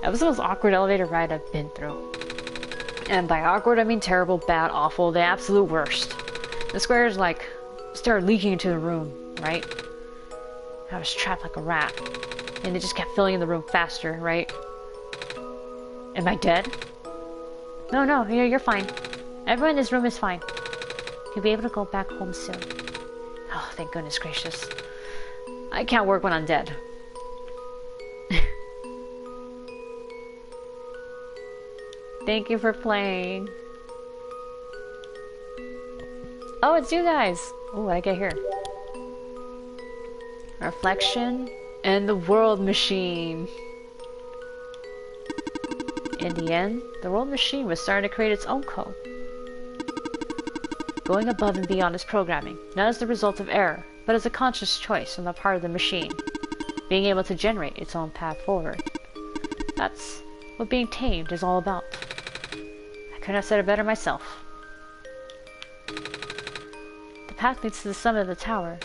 A: most awkward elevator ride I've been through. And by awkward, I mean terrible, bad, awful, the absolute worst. The squares, like, started leaking into the room, right? I was trapped like a rat. And it just kept filling in the room faster, right? Am I dead? No, you're fine. Everyone in this room is fine. You'll be able to go back home soon. Oh, thank goodness gracious. I can't work when I'm dead. Thank you for playing. Oh, it's you guys. Oh, what did I get here? Reflection and the world machine. In the end, the world machine was starting to create its own code. Going above and beyond its programming, not as the result of error, but as a conscious choice on the part of the machine. Being able to generate its own path forward. That's what being tamed is all about. I couldn't have said it better myself. The path leads to the summit of the tower.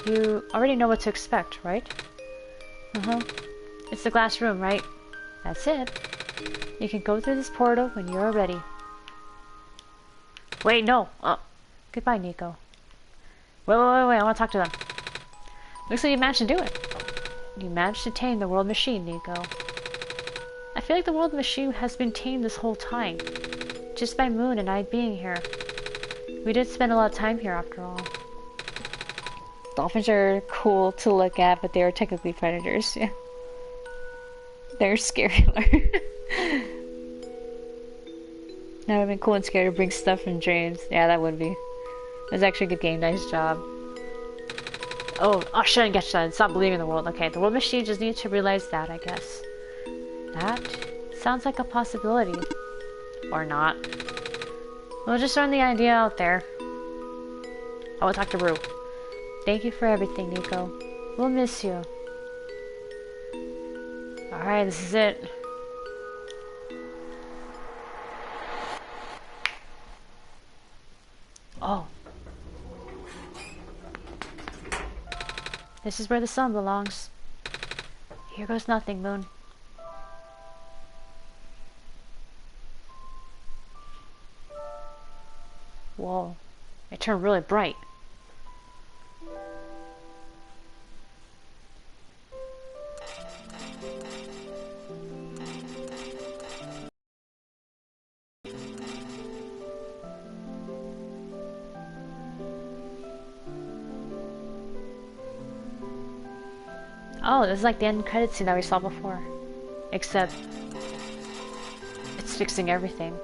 A: You already know what to expect, right? Uh-huh. It's the glass room, right? That's it. You can go through this portal when you're ready. Wait, no! Goodbye, Nico. Wait, I want to talk to them. Looks like you managed to do it. You managed to tame the world machine, Nico. I feel like the world machine has been tamed this whole time. Just by Moon and I being here. We did spend a lot of time here after all. Dolphins are cool to look at, but they are technically predators, yeah. They're scary. That would have been cool and scary to bring stuff from dreams. Yeah, that would be. It was actually a good game. Nice job. Oh, shouldn't get shut. Stop believing in the world. Okay, the world machine just needs to realize that, I guess. That sounds like a possibility. Or not. We'll just run the idea out there. I will talk to Rue. Thank you for everything, Nico. We'll miss you. Alright, this is it. Oh. This is where the sun belongs. Here goes nothing, Moon. Whoa. It turned really bright. Oh, this is like the end credit scene that we saw before. Except it's fixing everything.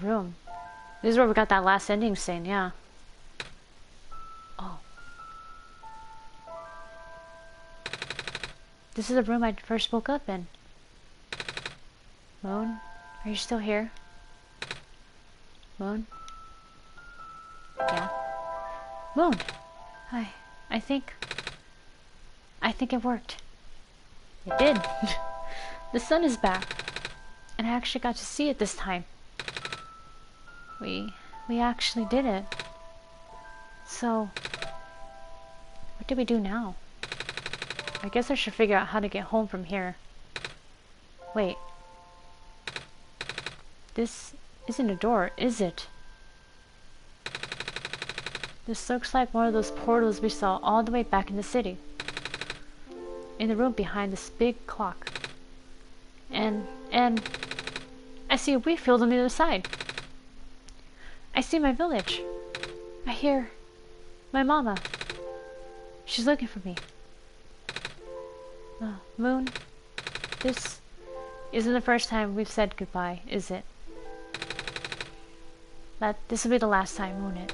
A: room. This is where we got that last ending scene, yeah. Oh. This is the room I first woke up in. Moon, are you still here? Moon? Yeah? Moon! I think it worked. It did. The sun is back. And I actually got to see it this time. We actually did it. So, what do we do now? I guess I should figure out how to get home from here. Wait. This isn't a door, is it? This looks like one of those portals we saw all the way back in the city. In the room behind this big clock. And I see a wheat field on the other side. I see my village. I hear my mama. She's looking for me. Moon, this isn't the first time we've said goodbye, is it? This will be the last time, won't it?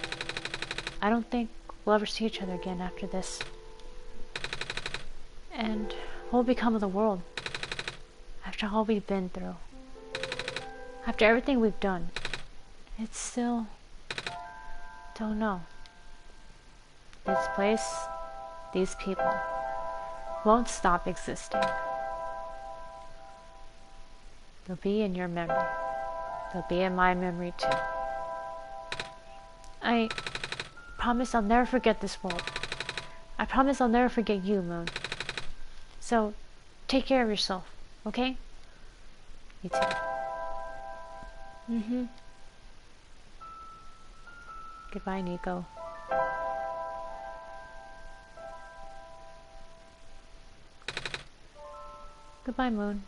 A: I don't think we'll ever see each other again after this. And what will become of the world? After all we've been through. After everything we've done. It's still... don't know. This place, these people, won't stop existing. They'll be in your memory. They'll be in my memory too. I promise I'll never forget this world. I promise I'll never forget you, Moon. So, take care of yourself, okay? You too. Mm-hmm. Goodbye, Nico. Goodbye, Moon.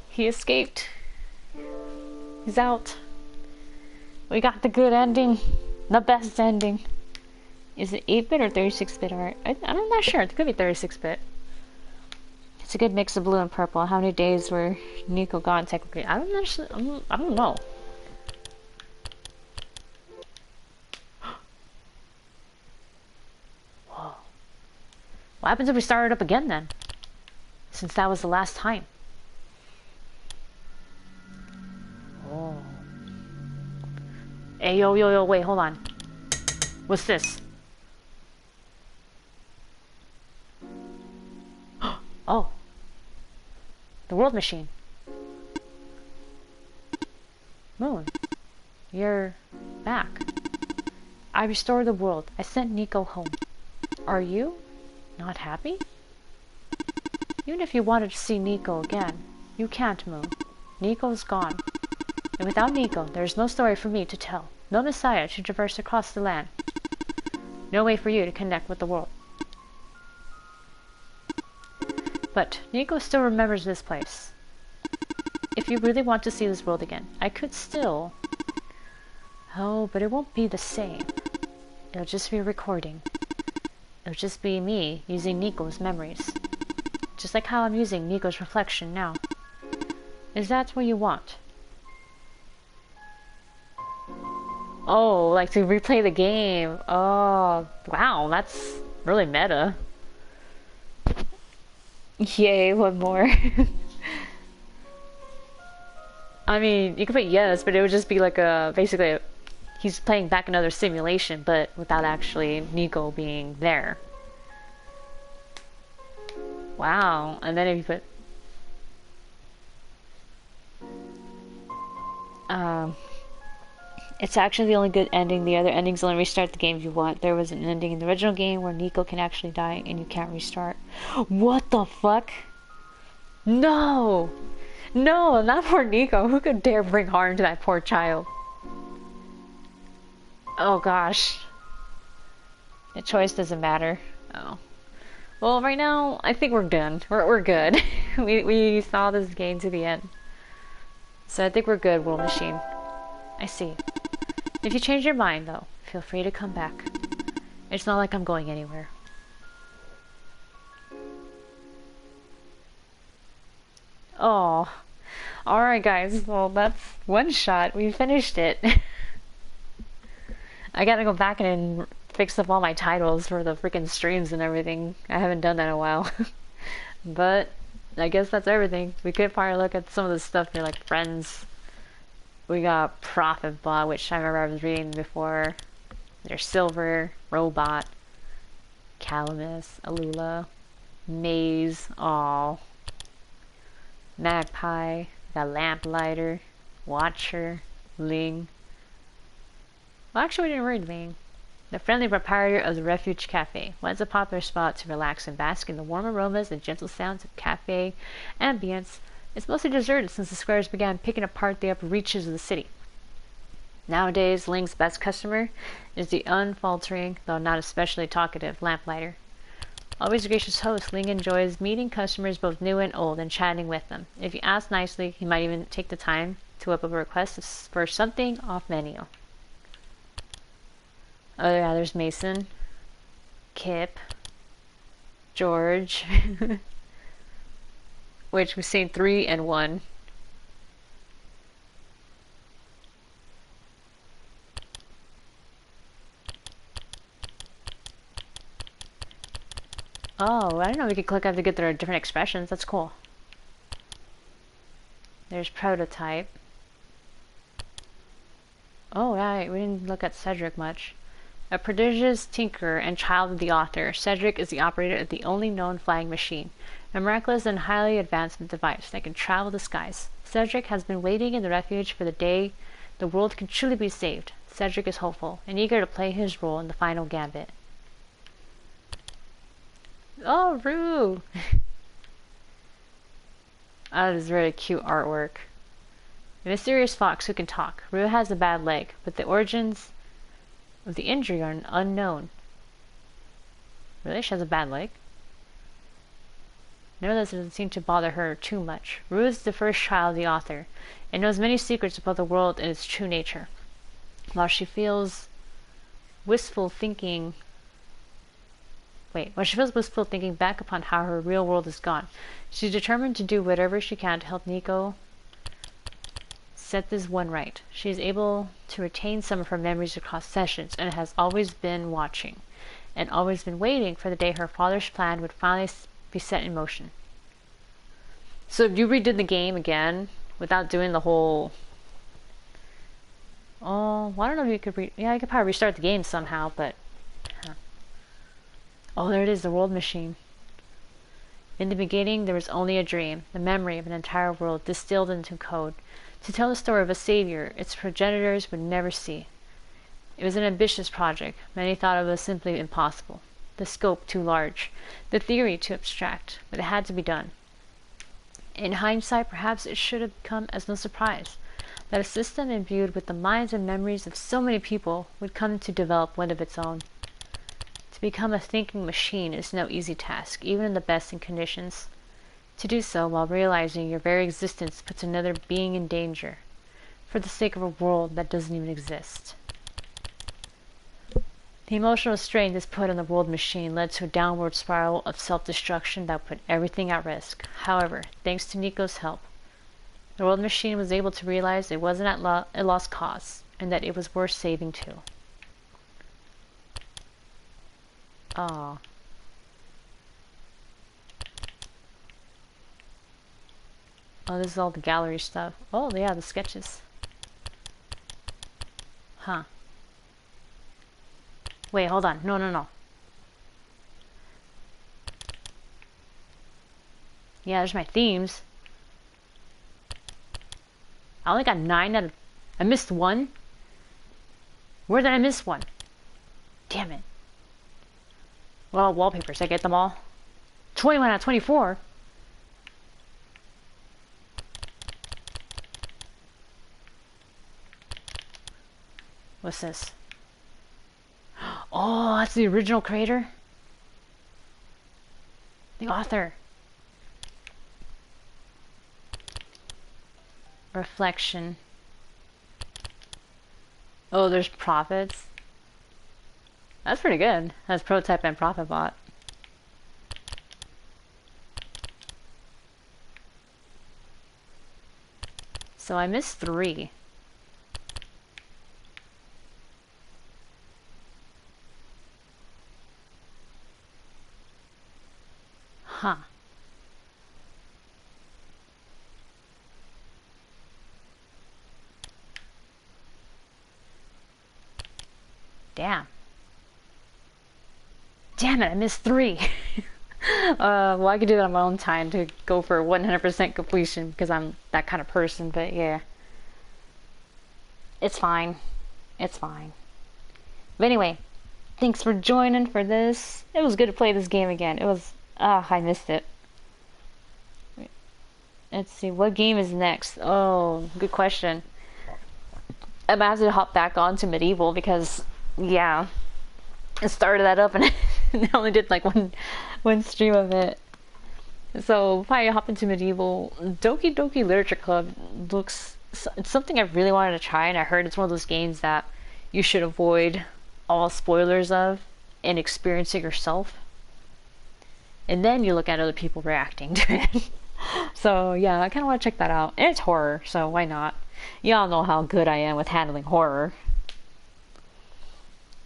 A: He escaped. He's out. We got the good ending. The best ending. Is it 8-bit or 36-bit art? I'm not sure. It could be 36-bit. It's a good mix of blue and purple. How many days were Nico gone technically? I don't know. Whoa. What happens if we start it up again then? Since that was the last time. Oh. Hey, yo, wait, hold on. What's this? Oh. The world machine. Moon. You're back. I restored the world. I sent Nico home. Are you not happy? Even if you wanted to see Nico again, you can't, Moon. Nico's gone. And without Nico, there's no story for me to tell. No Messiah to traverse across the land. No way for you to connect with the world. But Nico still remembers this place. If you really want to see this world again, I could still... Oh, but it won't be the same. It'll just be a recording. It'll just be me using Nico's memories. Just like how I'm using Nico's reflection now. Is that what you want? Oh, like to replay the game. Oh, wow, that's really meta. Yay, one more. I mean, you could put yes, but it would just be like basically, he's playing back another simulation, but without actually Nico being there. Wow, and then if you put... It's actually the only good ending. The other endings only restart the game if you want. There was an ending in the original game where Nico can actually die and you can't restart. What the fuck? No! No, not poor Nico. Who could dare bring harm to that poor child? Oh gosh. The choice doesn't matter. Oh. Well, right now, I think we're done. We're good. we saw this game to the end. So I think we're good, World Machine. I see. If you change your mind, though, feel free to come back. It's not like I'm going anywhere. Oh, alright guys, well that's one shot. We finished it. I gotta go back and fix up all my titles for the freaking streams and everything. I haven't done that in a while. But I guess that's everything. We could probably look at some of the stuff here, like friends. We got Profit Bot, which I remember I was reading before. There's Silver, Robot, Calamus, Alula, Maze, Aw, Magpie, got Lamplighter, Watcher, Ling. Well, actually, we didn't read Ling. The friendly proprietor of the Refuge Cafe. Once a popular spot to relax and bask in the warm aromas and gentle sounds of cafe ambience, it's mostly deserted since the squares began picking apart the upper reaches of the city. Nowadays, Ling's best customer is the unfaltering, though not especially talkative, Lamplighter. Always a gracious host, Ling enjoys meeting customers both new and old and chatting with them. If you ask nicely, he might even take the time to whip up a request for something off menu. Oh yeah, there's Mason, Kip, George, which we've seen 3 and 1. Oh, I don't know, we could click up to get their different expressions. That's cool. There's Prototype. Oh, right, we didn't look at Cedric much. A prodigious tinkerer and child of the author, Cedric is the operator of the only known flying machine, a miraculous and highly advanced device that can travel the skies. Cedric has been waiting in the refuge for the day the world can truly be saved. Cedric is hopeful and eager to play his role in the final gambit. Oh, Rue! That is really cute artwork. A mysterious fox who can talk. Rue has a bad leg, but the origins of the injury are unknown. Really? She has a bad leg? Nevertheless, it doesn't seem to bother her too much. Rue is the first child of the author, and knows many secrets about the world and its true nature. While she feels wistful thinking back upon how her real world is gone, she's determined to do whatever she can to help Nico set this one right. She is able to retain some of her memories across sessions and has always been watching and always been waiting for the day her father's plan would finally be set in motion. So if you redid the game again without doing the whole... Oh, well, I don't know if you could yeah, I could probably restart the game somehow, but... Huh. Oh, there it is, the world machine. In the beginning, there was only a dream, the memory of an entire world distilled into code, to tell the story of a savior its progenitors would never see. It was an ambitious project. Many thought it was simply impossible. The scope too large, the theory too abstract, but it had to be done. In hindsight, perhaps it should have come as no surprise that a system imbued with the minds and memories of so many people would come to develop one of its own. To become a thinking machine is no easy task, even in the best of conditions. To do so while realizing your very existence puts another being in danger, for the sake of a world that doesn't even exist. The emotional strain this put on the world machine led to a downward spiral of self-destruction that put everything at risk. However, thanks to Nico's help, the world machine was able to realize it wasn't at a lost cause, and that it was worth saving too. Aww. Oh, this is all the gallery stuff. Oh, yeah, the sketches. Huh. Wait, hold on. No. Yeah, there's my themes. I only got 9 out of... I missed 1? Where did I miss 1? Damn it. Well, wallpapers. I get them all. 21 out of 24? What's this? Oh, that's the original creator? The author. Reflection. Oh, there's profits. That's pretty good. That's Prototype and Profit Bot. So I missed 3. Huh. Damn. Damn it, I missed 3. Well, I could do that on my own time to go for 100% completion because I'm that kind of person, but yeah. It's fine. It's fine. But anyway, thanks for joining for this. It was good to play this game again. It was. I missed it. Let's see, what game is next? Oh, good question. I might have to hop back onto Medieval because, yeah, I started that up and I only did like one stream of it. So probably hop into Medieval. Doki Doki Literature Club looks. It's something I really wanted to try, and I heard it's one of those games that you should avoid all spoilers of and experience it yourself. And then you look at other people reacting to it. So yeah, I kind of want to check that out. And it's horror, so why not? Y'all know how good I am with handling horror.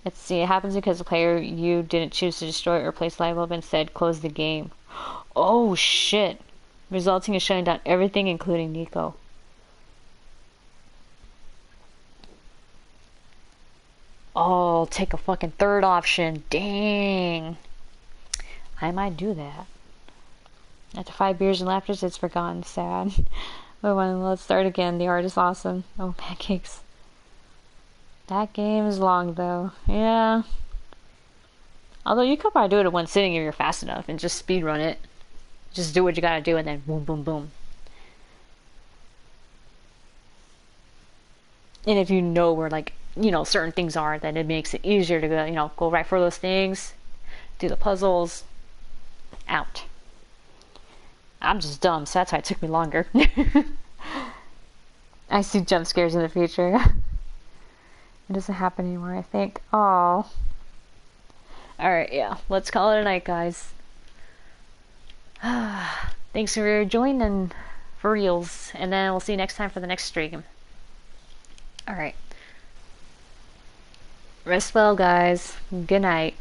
A: Let's see, it happens because the player you didn't choose to destroy or replace liable, but instead close the game. Oh shit! Resulting in shutting down everything, including Nico. Oh, take a fucking third option. Dang. I might do that. After 5 beers and laughter, it's forgotten. Sad. But when let's start again. The art is awesome. Oh, pancakes. That game is long though. Yeah. Although you could probably do it in one sitting if you're fast enough and just speedrun it. Just do what you gotta do and then boom, boom, boom. And if you know where, like, you know, certain things are, then it makes it easier to go, you know, go right for those things, do the puzzles, out. I'm just dumb, so that's why it took me longer. I see jump scares in the future. It doesn't happen anymore, I think. Oh. Alright, yeah. Let's call it a night, guys. Thanks for joining for reals. And then we'll see you next time for the next stream. Alright. Rest well, guys. Good night.